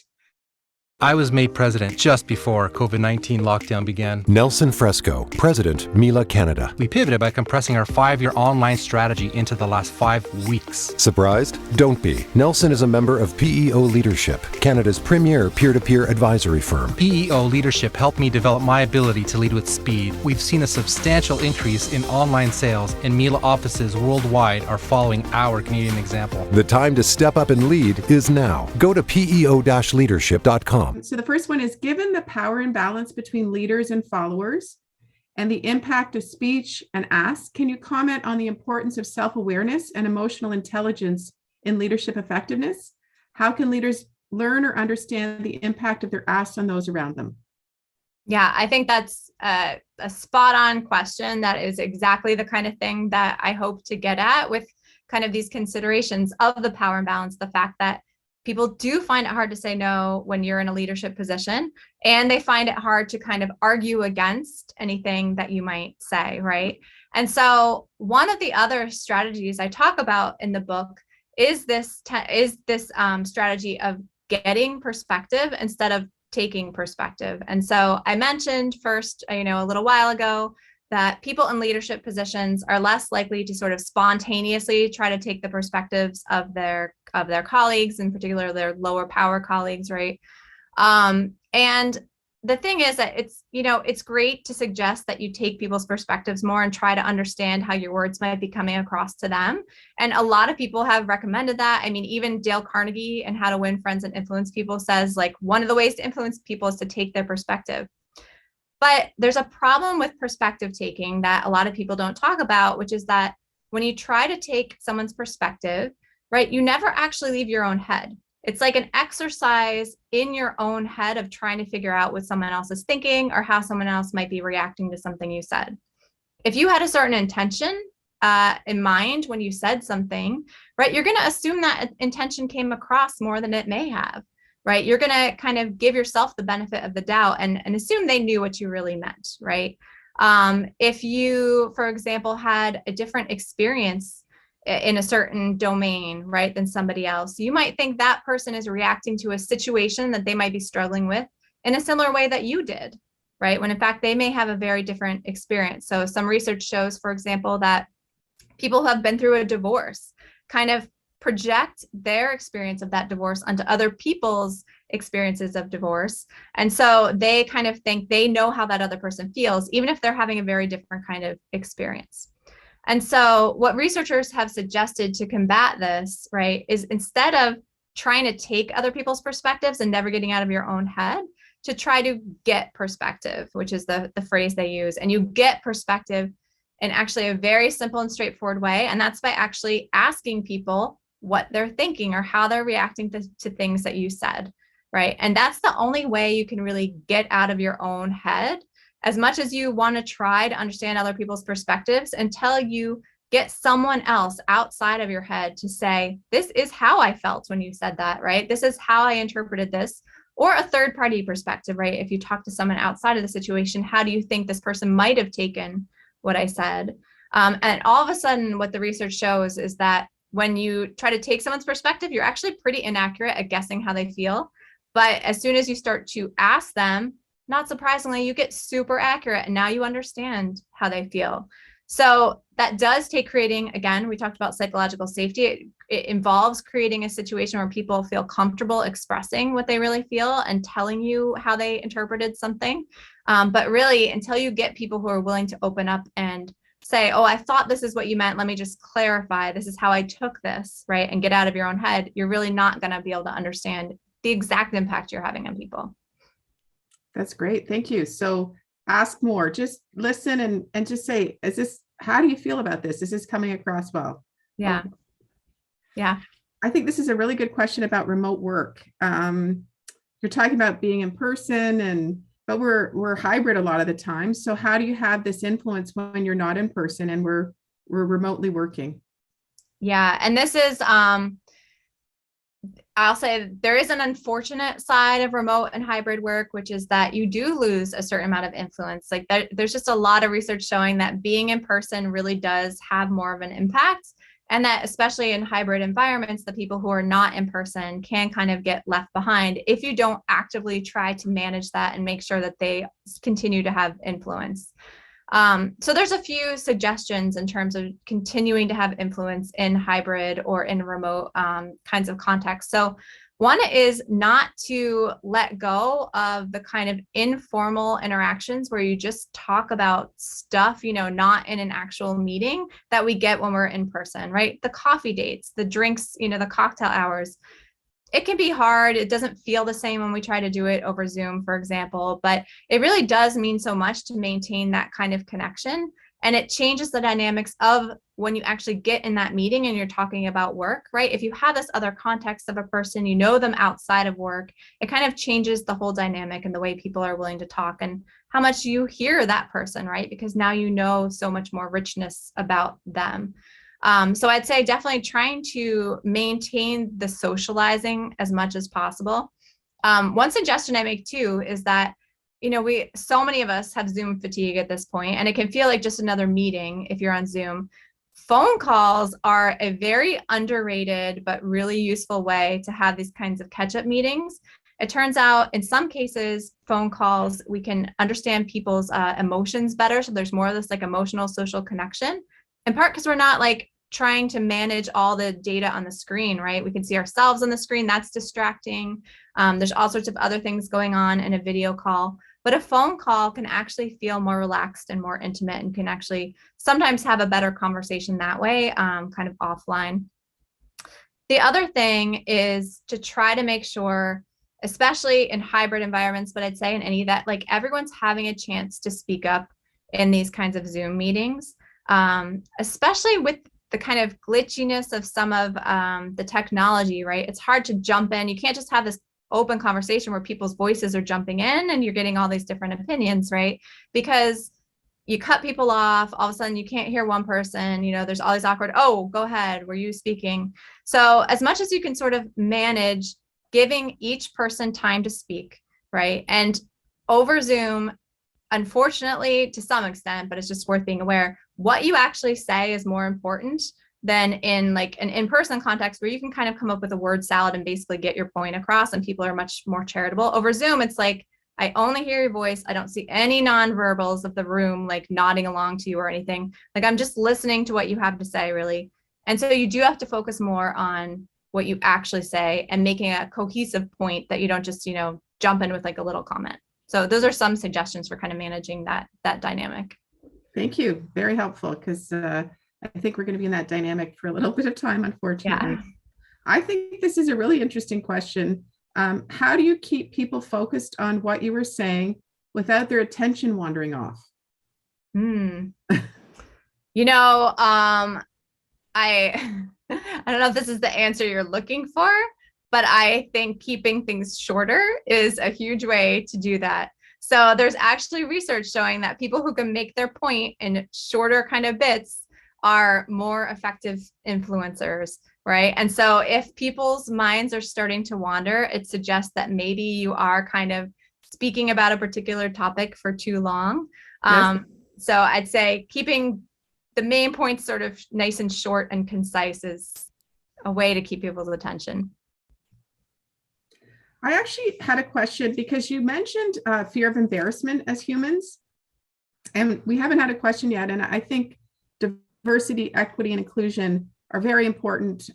I was made president just before COVID-19 lockdown began. Nelson Fresco, President, Mila Canada. We pivoted by compressing our 5-year online strategy into the last 5 weeks. Surprised? Don't be. Nelson is a member of PEO Leadership, Canada's premier peer-to-peer advisory firm. PEO Leadership helped me develop my ability to lead with speed. We've seen a substantial increase in online sales, and Mila offices worldwide are following our Canadian example. The time to step up and lead is now. Go to peo-leadership.com. So the first one is, given the power imbalance between leaders and followers and the impact of speech and ask, can you comment on the importance of self-awareness and emotional intelligence in leadership effectiveness? How can leaders learn or understand the impact of their asks on those around them? Yeah, I think that's a spot on question. That is exactly the kind of thing that I hope to get at with kind of these considerations of the power imbalance, the fact that people do find it hard to say no when you're in a leadership position, and they find it hard to kind of argue against anything that you might say, right? And so one of the other strategies I talk about in the book is this strategy of getting perspective instead of taking perspective. And so I mentioned first, a little while ago, that people in leadership positions are less likely to sort of spontaneously try to take the perspectives of their colleagues, in particular their lower power colleagues, right? And the thing is that it's great to suggest that you take people's perspectives more and try to understand how your words might be coming across to them. And a lot of people have recommended that. I mean, even Dale Carnegie in How to Win Friends and Influence People says, like, one of the ways to influence people is to take their perspective. But there's a problem with perspective taking that a lot of people don't talk about, which is that when you try to take someone's perspective, right? You never actually leave your own head. It's like an exercise in your own head of trying to figure out what someone else is thinking or how someone else might be reacting to something you said. If you had a certain intention in mind when you said something, right, you're going to assume that intention came across more than it may have, right? You're going to kind of give yourself the benefit of the doubt and assume they knew what you really meant, right? If you, for example, had a different experience in a certain domain, right, than somebody else, you might think that person is reacting to a situation that they might be struggling with in a similar way that you did, right? When in fact, they may have a very different experience. So some research shows, for example, that people who have been through a divorce kind of project their experience of that divorce onto other people's experiences of divorce. And so they kind of think they know how that other person feels, even if they're having a very different kind of experience. And so what researchers have suggested to combat this, right, is instead of trying to take other people's perspectives and never getting out of your own head, to try to get perspective, which is the phrase they use. And you get perspective in actually a very simple and straightforward way. And that's by actually asking people what they're thinking or how they're reacting to things that you said, right? And that's the only way you can really get out of your own head. As much as you want to try to understand other people's perspectives, until you get someone else outside of your head to say, this is how I felt when you said that, right? This is how I interpreted this. Or a third party perspective, right? If you talk to someone outside of the situation, how do you think this person might have taken what I said? And all of a sudden, what the research shows is that when you try to take someone's perspective, you're actually pretty inaccurate at guessing how they feel. But as soon as you start to ask them, not surprisingly, you get super accurate, and now you understand how they feel. So that does take creating, again, we talked about psychological safety. It involves creating a situation where people feel comfortable expressing what they really feel and telling you how they interpreted something. But really, until you get people who are willing to open up and say, oh, I thought this is what you meant, let me just clarify, this is how I took this, right? And get out of your own head, you're really not going to be able to understand the exact impact you're having on people. That's great. Thank you. So ask more, just listen and just say, how do you feel about this? Is this coming across well? Yeah. Yeah. I think this is a really good question about remote work. You're talking about being in person but we're hybrid a lot of the time. So how do you have this influence when you're not in person and we're remotely working? Yeah. And this is, I'll say there is an unfortunate side of remote and hybrid work, which is that you do lose a certain amount of influence. Like there's just a lot of research showing that being in person really does have more of an impact. And that especially in hybrid environments, the people who are not in person can kind of get left behind if you don't actively try to manage that and make sure that they continue to have influence. So there's a few suggestions in terms of continuing to have influence in hybrid or in remote kinds of contexts. So one is not to let go of the kind of informal interactions where you just talk about stuff, not in an actual meeting that we get when we're in person, right? The coffee dates, the drinks, the cocktail hours. It can be hard. It doesn't feel the same when we try to do it over Zoom, for example, but it really does mean so much to maintain that kind of connection. And it changes the dynamics of when you actually get in that meeting and you're talking about work, right? If you have this other context of a person, you know them outside of work, it kind of changes the whole dynamic and the way people are willing to talk and how much you hear that person, right? Because now you know so much more richness about them. So I'd say definitely trying to maintain the socializing as much as possible. One suggestion I make too is that, so many of us have Zoom fatigue at this point, and it can feel like just another meeting if you're on Zoom. Phone calls are a very underrated but really useful way to have these kinds of catch-up meetings. It turns out in some cases, phone calls, we can understand people's emotions better. So there's more of this like emotional social connection. In part because we're not like trying to manage all the data on the screen, right? We can see ourselves on the screen. That's distracting. There's all sorts of other things going on in a video call. But a phone call can actually feel more relaxed and more intimate and can actually sometimes have a better conversation that way, kind of offline. The other thing is to try to make sure, especially in hybrid environments, but I'd say in any that like everyone's having a chance to speak up in these kinds of Zoom meetings. Especially with the kind of glitchiness of some of the technology, right? It's hard to jump in. You can't just have this open conversation where people's voices are jumping in and you're getting all these different opinions, right? Because you cut people off, all of a sudden you can't hear one person, there's all these awkward, oh, go ahead, were you speaking? So as much as you can sort of manage giving each person time to speak, right? And over Zoom, unfortunately, to some extent, but it's just worth being aware, what you actually say is more important than in like an in-person context where you can kind of come up with a word salad and basically get your point across, and people are much more charitable. Over Zoom, it's like, I only hear your voice. I don't see any nonverbals of the room, like nodding along to you or anything. Like I'm just listening to what you have to say, really. And so you do have to focus more on what you actually say and making a cohesive point that you don't just, jump in with like a little comment. So those are some suggestions for kind of managing that dynamic. Thank you. Very helpful, because I think we're going to be in that dynamic for a little bit of time, unfortunately. Yeah. I think this is a really interesting question. How do you keep people focused on what you were saying without their attention wandering off? I don't know if this is the answer you're looking for, but I think keeping things shorter is a huge way to do that. So there's actually research showing that people who can make their point in shorter kind of bits are more effective influencers, right? And so if people's minds are starting to wander, it suggests that maybe you are kind of speaking about a particular topic for too long. Yes. So I'd say keeping the main points sort of nice and short and concise is a way to keep people's attention. I actually had a question because you mentioned fear of embarrassment as humans, and we haven't had a question yet. And I think diversity, equity, and inclusion are very important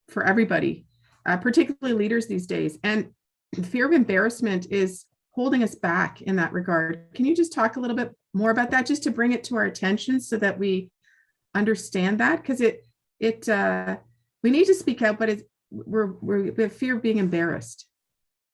for everybody, particularly leaders these days. And fear of embarrassment is holding us back in that regard. Can you just talk a little bit more about that, just to bring it to our attention so that we understand that? Because we need to speak out, but we have fear of being embarrassed.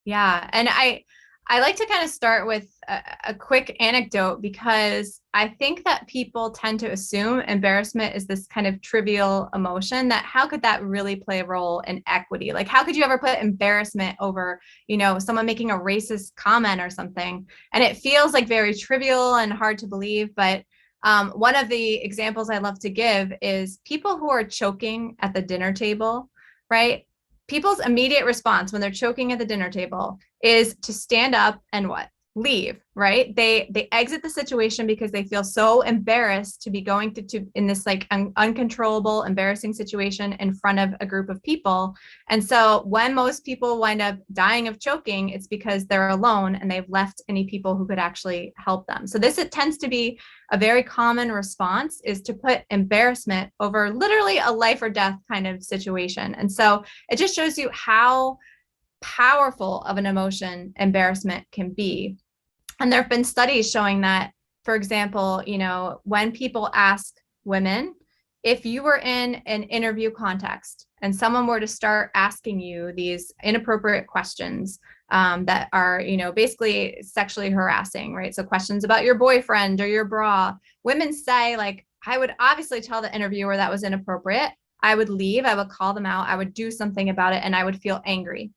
Yeah, and I like to kind of start with a quick anecdote, because I think that people tend to assume embarrassment is this kind of trivial emotion, that how could that really play a role in equity? Like, how could you ever put embarrassment over, someone making a racist comment or something? And it feels like very trivial and hard to believe. But one of the examples I love to give is people who are choking at the dinner table, right? People's immediate response when they're choking at the dinner table is to stand up and what? Leave, right? They exit the situation because they feel so embarrassed to be going to in this like uncontrollable, embarrassing situation in front of a group of people. And so when most people wind up dying of choking, it's because they're alone and they've left any people who could actually help them. So it tends to be a very common response, is to put embarrassment over literally a life or death kind of situation. And so it just shows you how powerful of an emotion embarrassment can be. And there have been studies showing that, for example, when people ask women, if you were in an interview context and someone were to start asking you these inappropriate questions that are, basically sexually harassing, right? So questions about your boyfriend or your bra, women say, like, I would obviously tell the interviewer that was inappropriate. I would leave, I would call them out, I would do something about it, and I would feel angry.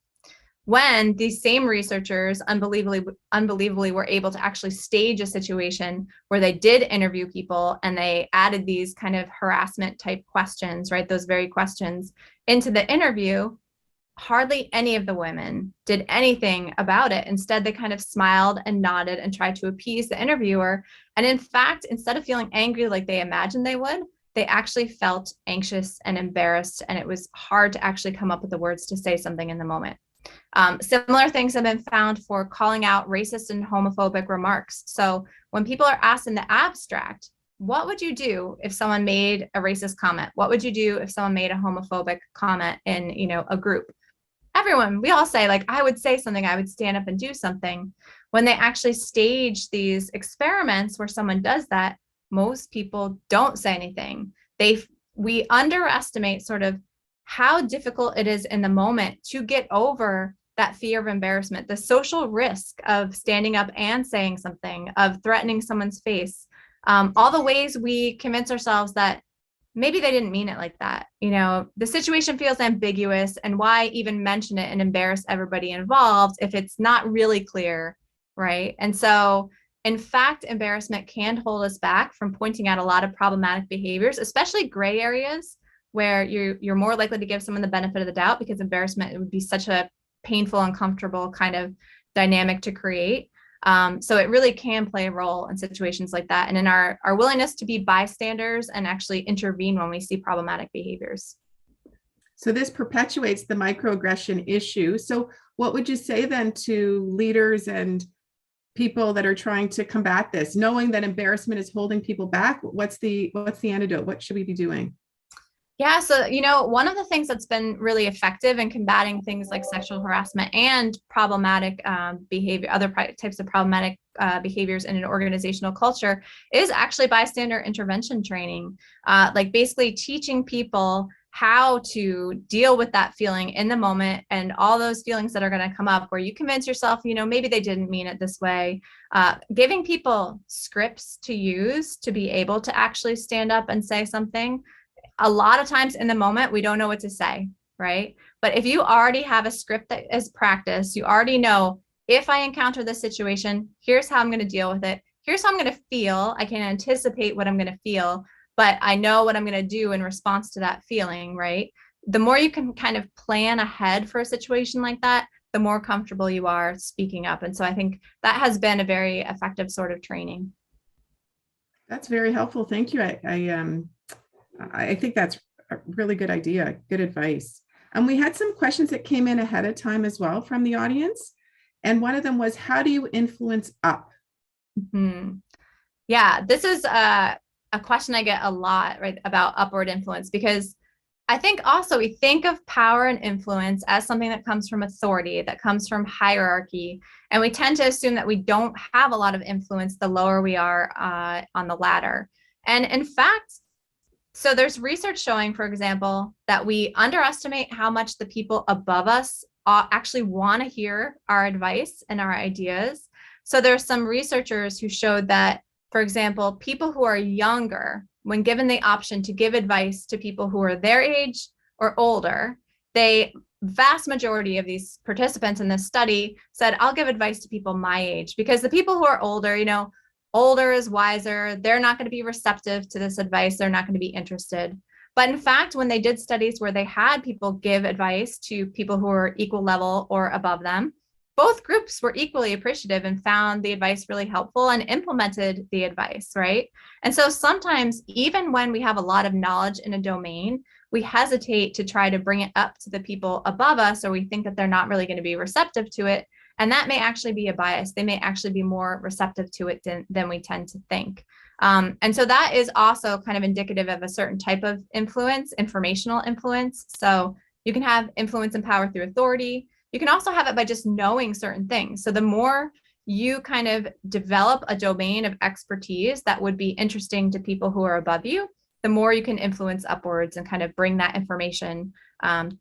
When these same researchers unbelievably were able to actually stage a situation where they did interview people and they added these kind of harassment type questions, right? Those very questions into the interview, hardly any of the women did anything about it. Instead, they kind of smiled and nodded and tried to appease the interviewer. And in fact, instead of feeling angry like they imagined they would, they actually felt anxious and embarrassed. And it was hard to actually come up with the words to say something in the moment. Similar things have been found for calling out racist and homophobic remarks. So when people are asked in the abstract, what would you do if someone made a racist comment? What would you do if someone made a homophobic comment in, a group? We all say, like, I would say something, I would stand up and do something. When they actually stage these experiments where someone does that, most people don't say anything. We underestimate sort of how difficult it is in the moment to get over that fear of embarrassment, the social risk of standing up and saying something, of threatening someone's face, all the ways we convince ourselves that maybe they didn't mean it like that. The situation feels ambiguous, and why even mention it and embarrass everybody involved if it's not really clear, right? And so, in fact, embarrassment can hold us back from pointing out a lot of problematic behaviors, especially gray areas where you're more likely to give someone the benefit of the doubt, because embarrassment, it would be such a painful, uncomfortable kind of dynamic to create. So it really can play a role in situations like that, and in our willingness to be bystanders and actually intervene when we see problematic behaviors. So this perpetuates the microaggression issue. So what would you say then to leaders and people that are trying to combat this, knowing that embarrassment is holding people back? What's the antidote? What should we be doing? Yeah, so, one of the things that's been really effective in combating things like sexual harassment and problematic behavior, other types of problematic behaviors in an organizational culture, is actually bystander intervention training, like basically teaching people how to deal with that feeling in the moment and all those feelings that are going to come up where you convince yourself, maybe they didn't mean it this way, giving people scripts to use to be able to actually stand up and say something. A lot of times in the moment, we don't know what to say, right? But if you already have a script that is practiced, you already know, if I encounter this situation, here's how I'm going to deal with it. Here's how I'm going to feel. I can anticipate what I'm going to feel, but I know what I'm going to do in response to that feeling, right? The more you can kind of plan ahead for a situation like that, the more comfortable you are speaking up. And so I think that has been a very effective sort of training. That's very helpful. Thank you. I think that's a really good idea. Good advice. And we had some questions that came in ahead of time as well from the audience. And one of them was, how do you influence up? Mm-hmm. Yeah, this is a question I get a lot, right, about upward influence, because I think also we think of power and influence as something that comes from authority, that comes from hierarchy. And we tend to assume that we don't have a lot of influence the lower we are on the ladder. And in fact, so there's research showing, for example, that we underestimate how much the people above us actually want to hear our advice and our ideas. So there's some researchers who showed that, for example, people who are younger, when given the option to give advice to people who are their age or older, vast majority of these participants in this study said, I'll give advice to people my age, because the people who are older, older is wiser. They're not going to be receptive to this advice. They're not going to be interested. But in fact, when they did studies where they had people give advice to people who were equal level or above them, both groups were equally appreciative and found the advice really helpful and implemented the advice, right? And so sometimes, even when we have a lot of knowledge in a domain, we hesitate to try to bring it up to the people above us, or we think that they're not really going to be receptive to it. And that may actually be a bias. They may actually be more receptive to it than we tend to think. And so that is also kind of indicative of a certain type of influence, informational influence. So you can have influence and power through authority. You can also have it by just knowing certain things. So the more you kind of develop a domain of expertise that would be interesting to people who are above you, the more you can influence upwards and kind of bring that information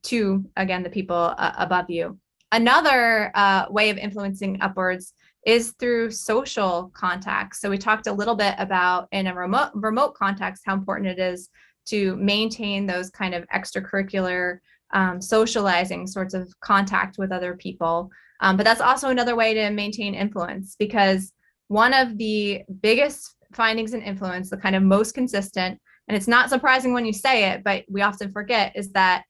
to, again, the people above you. Another way of influencing upwards is through social contacts. So we talked a little bit about, in a remote context, how important it is to maintain those kind of extracurricular socializing sorts of contact with other people. But that's also another way to maintain influence, because one of the biggest findings in influence, the kind of most consistent, and it's not surprising when you say it, but we often forget, is that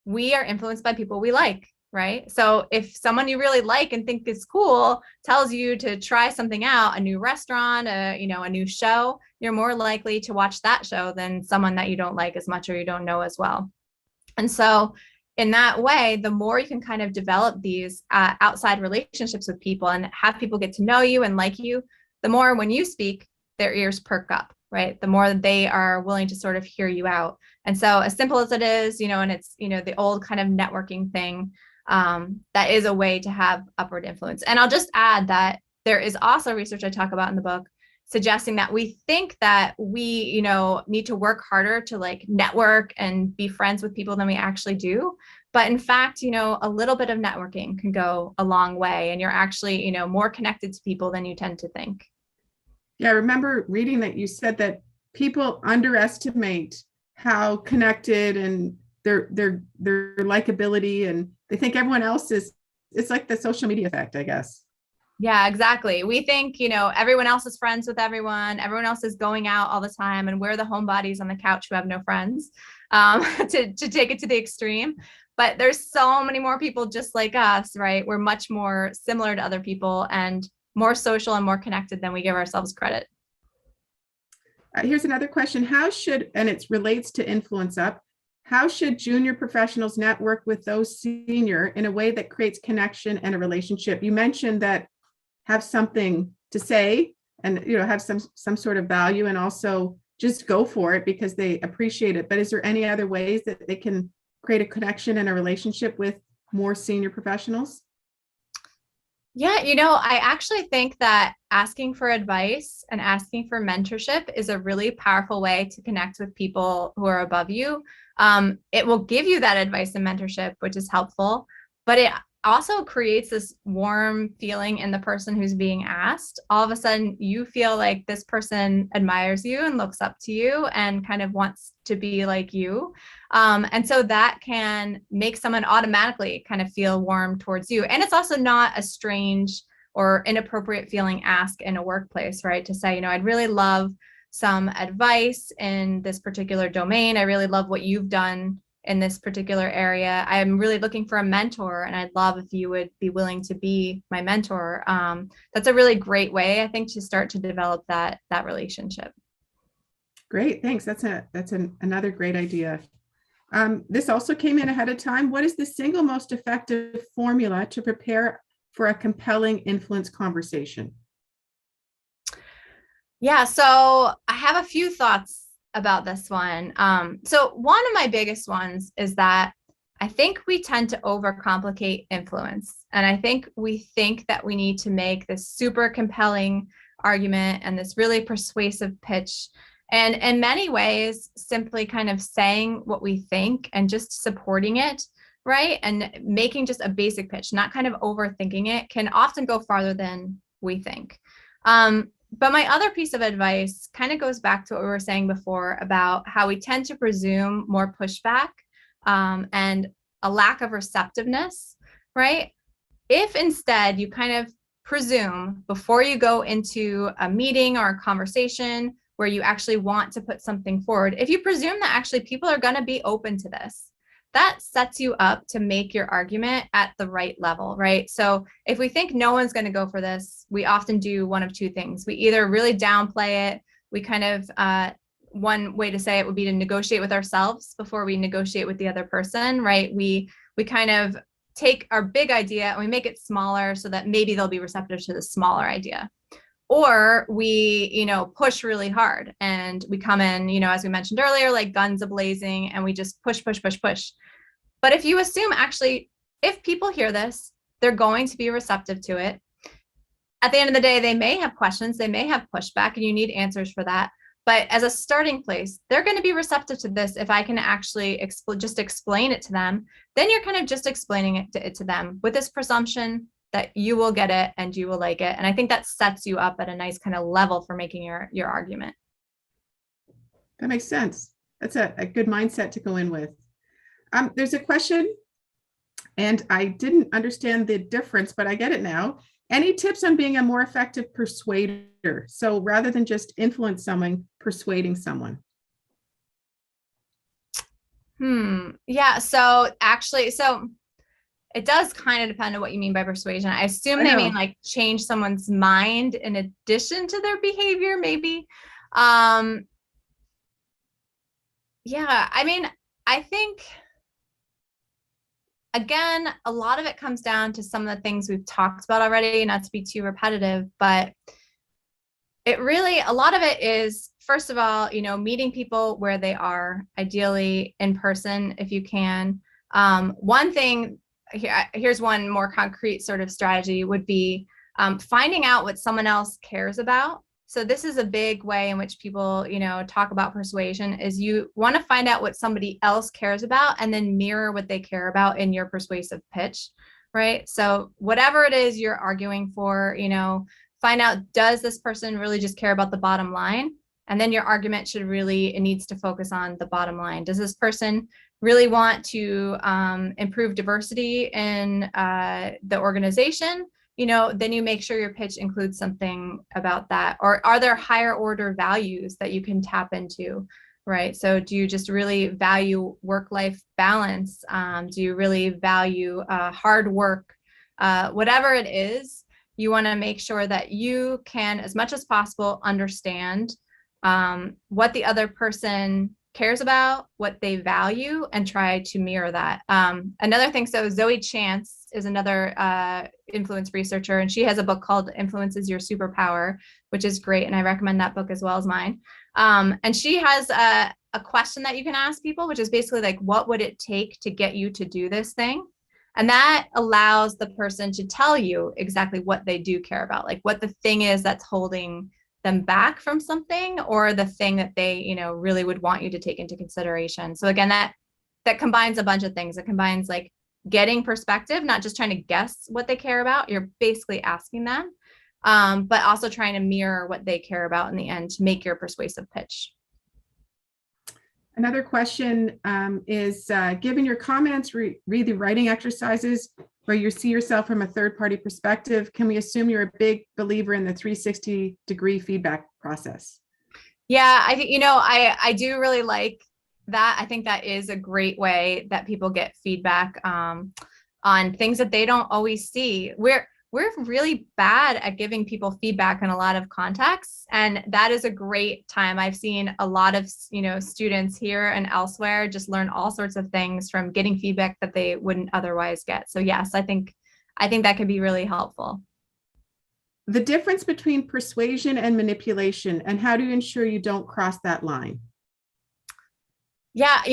we are influenced by people we like. Right? So if someone you really like and think is cool tells you to try something out, a new restaurant, a new show, you're more likely to watch that show than someone that you don't like as much or you don't know as well. And so in that way, the more you can kind of develop these outside relationships with people and have people get to know you and like you, the more when you speak, their ears perk up, right? The more they are willing to sort of hear you out. And so as simple as it is, and it's, the old kind of networking thing, that is a way to have upward influence. And I'll just add that there is also research I talk about in the book suggesting that we think that we, need to work harder to like network and be friends with people than we actually do. But in fact, a little bit of networking can go a long way, and you're actually, more connected to people than you tend to think. Yeah, I remember reading that you said that people underestimate how connected and their likability, and they think everyone else is, it's like the social media effect, I guess. Yeah, exactly. We think, everyone else is friends with everyone else is going out all the time, and we're the homebodies on the couch who have no friends, to take it to the extreme. But there's so many more people just like us, right? We're much more similar to other people and more social and more connected than we give ourselves credit. Here's another question. And it relates to Influence Up, how should junior professionals network with those senior in a way that creates connection and a relationship? You mentioned that have something to say and have some sort of value, and also just go for it because they appreciate it. But is there any other ways that they can create a connection and a relationship with more senior professionals? Yeah, I actually think that asking for advice and asking for mentorship is a really powerful way to connect with people who are above you. It will give you that advice and mentorship, which is helpful, but it also creates this warm feeling in the person who's being asked. All of a sudden, you feel like this person admires you and looks up to you and kind of wants to be like you. And so that can make someone automatically kind of feel warm towards you. And it's also not a strange or inappropriate feeling ask in a workplace, right? To say, I'd really love some advice in this particular domain. I really love what you've done in this particular area. I'm really looking for a mentor, and I'd love if you would be willing to be my mentor. That's a really great way, I think, to start to develop that relationship. Great, thanks. That's another great idea. This also came in ahead of time. What is the single most effective formula to prepare for a compelling influence conversation? Yeah, so I have a few thoughts about this one. So one of my biggest ones is that I think we tend to overcomplicate influence. And I think we think that we need to make this super compelling argument and this really persuasive pitch. And in many ways, simply kind of saying what we think and just supporting it, right? And making just a basic pitch, not kind of overthinking it, can often go farther than we think. But my other piece of advice kind of goes back to what we were saying before about how we tend to presume more pushback and a lack of receptiveness, right? If instead you kind of presume before you go into a meeting or a conversation where you actually want to put something forward, if you presume that actually people are going to be open to this, that sets you up to make your argument at the right level, right? So if we think no one's going to go for this, we often do one of two things. We either really downplay it. We kind of, one way to say it would be to negotiate with ourselves before we negotiate with the other person, right? We kind of take our big idea and we make it smaller so that maybe they'll be receptive to the smaller idea. Or we, push really hard and we come in, as we mentioned earlier, like guns a-blazing, and we just push. But if you assume actually, if people hear this, they're going to be receptive to it. At the end of the day, they may have questions, they may have pushback, and you need answers for that. But as a starting place, they're going to be receptive to this if I can actually just explain it to them. Then you're kind of just explaining it to them with this presumption that you will get it and you will like it. And I think that sets you up at a nice kind of level for making your argument. That makes sense. That's a good mindset to go in with. There's a question, and I didn't understand the difference, but I get it now. Any tips on being a more effective persuader? So rather than just influence someone, persuading someone. Yeah, so it does kind of depend on what you mean by persuasion. I assume they mean like change someone's mind in addition to their behavior, maybe. Yeah, I mean, I think, again, a lot of it comes down to some of the things we've talked about already, not to be too repetitive, but a lot of it is, first of all, meeting people where they are, ideally in person if you can. One thing, here's one more concrete sort of strategy would be finding out what someone else cares about. So this is a big way in which people, talk about persuasion, is you want to find out what somebody else cares about and then mirror what they care about in your persuasive pitch, right? So whatever it is you're arguing for, find out, does this person really just care about the bottom line? And then your argument it needs to focus on the bottom line. Does this person really want to improve diversity in the organization? Then you make sure your pitch includes something about that. Or are there higher order values that you can tap into, right? So do you just really value work-life balance? Do you really value hard work? Whatever it is, you want to make sure that you can, as much as possible, understand what the other person cares about, what they value, and try to mirror that. Another thing, so Zoe Chance is another influence researcher, and she has a book called Influence is Your Superpower, which is great, and I recommend that book as well as mine. And she has a question that you can ask people, which is basically like, what would it take to get you to do this thing? And that allows the person to tell you exactly what they do care about, like what the thing is that's holding them back from something, or the thing that they, really would want you to take into consideration. So again, that combines a bunch of things. It combines like getting perspective, not just trying to guess what they care about. You're basically asking them, but also trying to mirror what they care about in the end to make your persuasive pitch. Another question is, given your comments, read the writing exercises where you see yourself from a third-party perspective, can we assume you're a big believer in the 360-degree feedback process? Yeah, I think, I do really like that. I think that is a great way that people get feedback on things that they don't always see. We're really bad at giving people feedback in a lot of contexts, and that is a great time. I've seen a lot of students here and elsewhere just learn all sorts of things from getting feedback that they wouldn't otherwise get. So yes, I think that could be really helpful. The difference between persuasion and manipulation, and how do you ensure you don't cross that line? Yeah,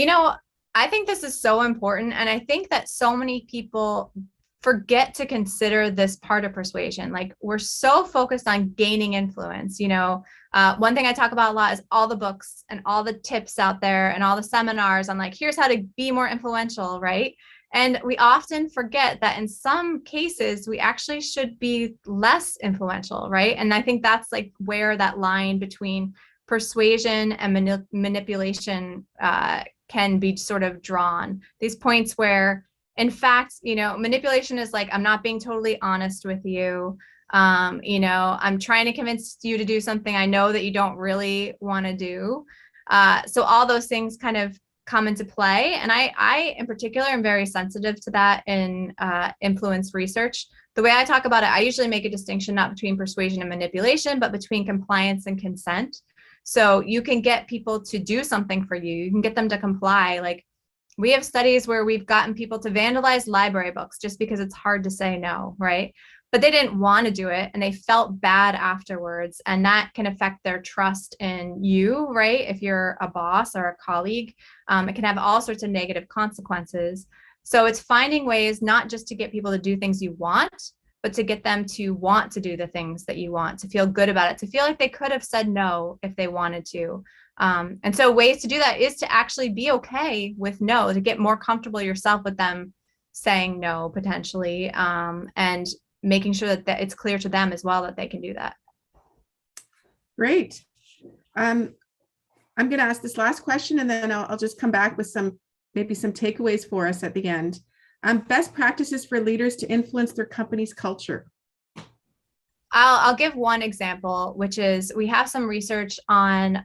I think this is so important, and I think that so many people forget to consider this part of persuasion. Like, we're so focused on gaining influence. One thing I talk about a lot is all the books and all the tips out there and all the seminars on like, here's how to be more influential, right? And we often forget that in some cases, we actually should be less influential, right? And I think that's like where that line between persuasion and manipulation can be sort of drawn. These points where, in fact, manipulation is like, I'm not being totally honest with you. I'm trying to convince you to do something I know that you don't really want to do. So all those things kind of come into play. And I in particular, am very sensitive to that in influence research. The way I talk about it, I usually make a distinction not between persuasion and manipulation, but between compliance and consent. So you can get people to do something for you. You can get them to comply. Like, we have studies where we've gotten people to vandalize library books just because it's hard to say no, right? But they didn't want to do it, and they felt bad afterwards. And that can affect their trust in you, right? If you're a boss or a colleague, it can have all sorts of negative consequences. So it's finding ways not just to get people to do things you want, but to get them to want to do the things that you want, to feel good about it, to feel like they could have said no if they wanted to. And so ways to do that is to actually be okay with no, to get more comfortable yourself with them saying no, potentially, and making sure that it's clear to them as well that they can do that. Great. I'm going to ask this last question, and then I'll just come back with maybe some takeaways for us at the end. Best practices for leaders to influence their company's culture. I'll give one example, which is we have some research on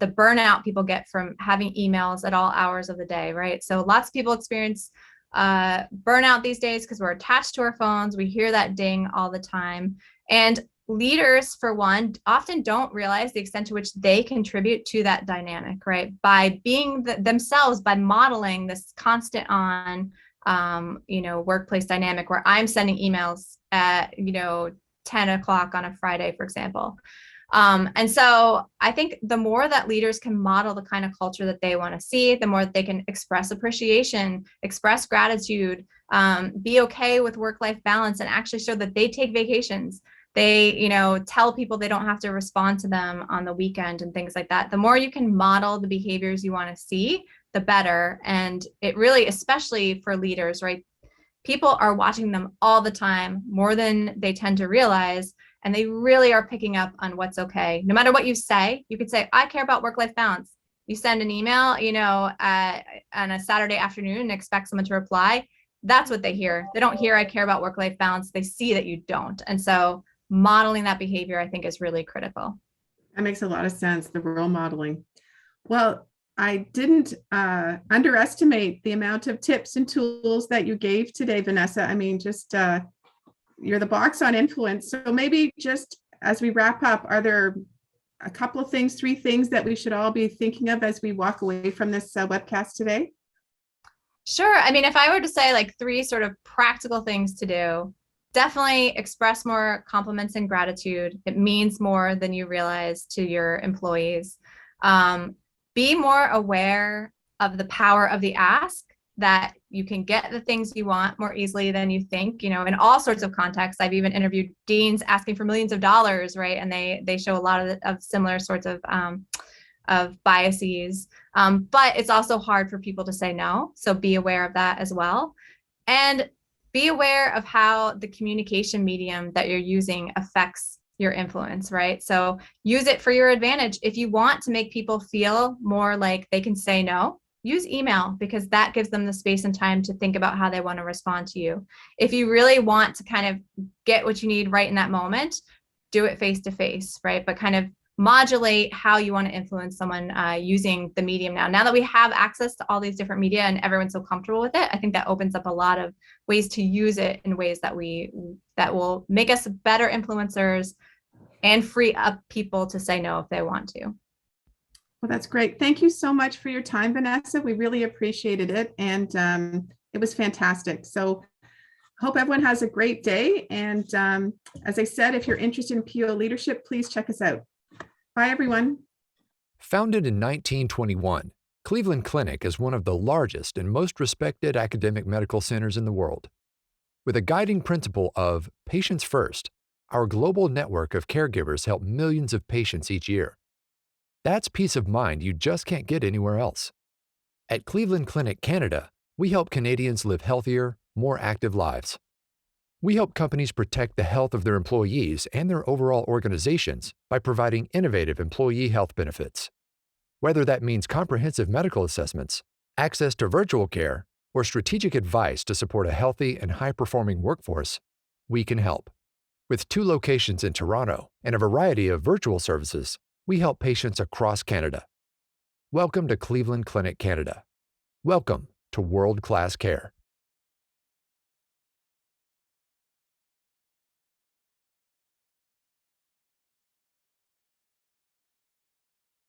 the burnout people get from having emails at all hours of the day, right? So lots of people experience burnout these days because we're attached to our phones. We hear that ding all the time. And leaders, for one, often don't realize the extent to which they contribute to that dynamic, right? By being themselves, by modeling this constant on, workplace dynamic where I'm sending emails at, 10 o'clock on a Friday, for example. And so I think the more that leaders can model the kind of culture that they want to see, the more that they can express appreciation, express gratitude, be okay with work-life balance, and actually show that they take vacations. They, tell people they don't have to respond to them on the weekend and things like that. The more you can model the behaviors you want to see, the better. And it really, especially for leaders, right? People are watching them all the time, more than they tend to realize. and they really are picking up on what's okay. No matter what you say, you could say, I care about work-life balance. You send an email, on a Saturday afternoon and expect someone to reply. That's what they hear. They don't hear, I care about work-life balance. They see that you don't. And so modeling that behavior, I think, is really critical. That makes a lot of sense, the role modeling. Well, I didn't underestimate the amount of tips and tools that you gave today, Vanessa. I mean, just you're the box on influence. So maybe just as we wrap up, are there a couple of things, 3 things that we should all be thinking of as we walk away from this webcast today? Sure. I mean, if I were to say like 3 sort of practical things to do, definitely express more compliments and gratitude. It means more than you realize to your employees. Be more aware of the power of the ask, that you can get the things you want more easily than you think, in all sorts of contexts. I've even interviewed deans asking for millions of dollars, right? And they show a lot of similar sorts of biases. But it's also hard for people to say no. So be aware of that as well. And be aware of how the communication medium that you're using affects your influence, right? So use it for your advantage. If you want to make people feel more like they can say no, use email, because that gives them the space and time to think about how they want to respond to you. If you really want to kind of get what you need right in that moment, do it face to face, right? But kind of modulate how you want to influence someone using the medium now. Now that we have access to all these different media and everyone's so comfortable with it, I think that opens up a lot of ways to use it in ways that will make us better influencers and free up people to say no if they want to. Well, that's great. Thank you so much for your time, Vanessa. We really appreciated it. And it was fantastic. So hope everyone has a great day. And as I said, if you're interested in PO leadership, please check us out. Bye, everyone. Founded in 1921, Cleveland Clinic is one of the largest and most respected academic medical centers in the world. With a guiding principle of patients first, our global network of caregivers help millions of patients each year. That's peace of mind you just can't get anywhere else. At Cleveland Clinic Canada, we help Canadians live healthier, more active lives. We help companies protect the health of their employees and their overall organizations by providing innovative employee health benefits. Whether that means comprehensive medical assessments, access to virtual care, or strategic advice to support a healthy and high-performing workforce, we can help. With 2 locations in Toronto and a variety of virtual services, we help patients across Canada. Welcome to Cleveland Clinic Canada. Welcome to world-class care.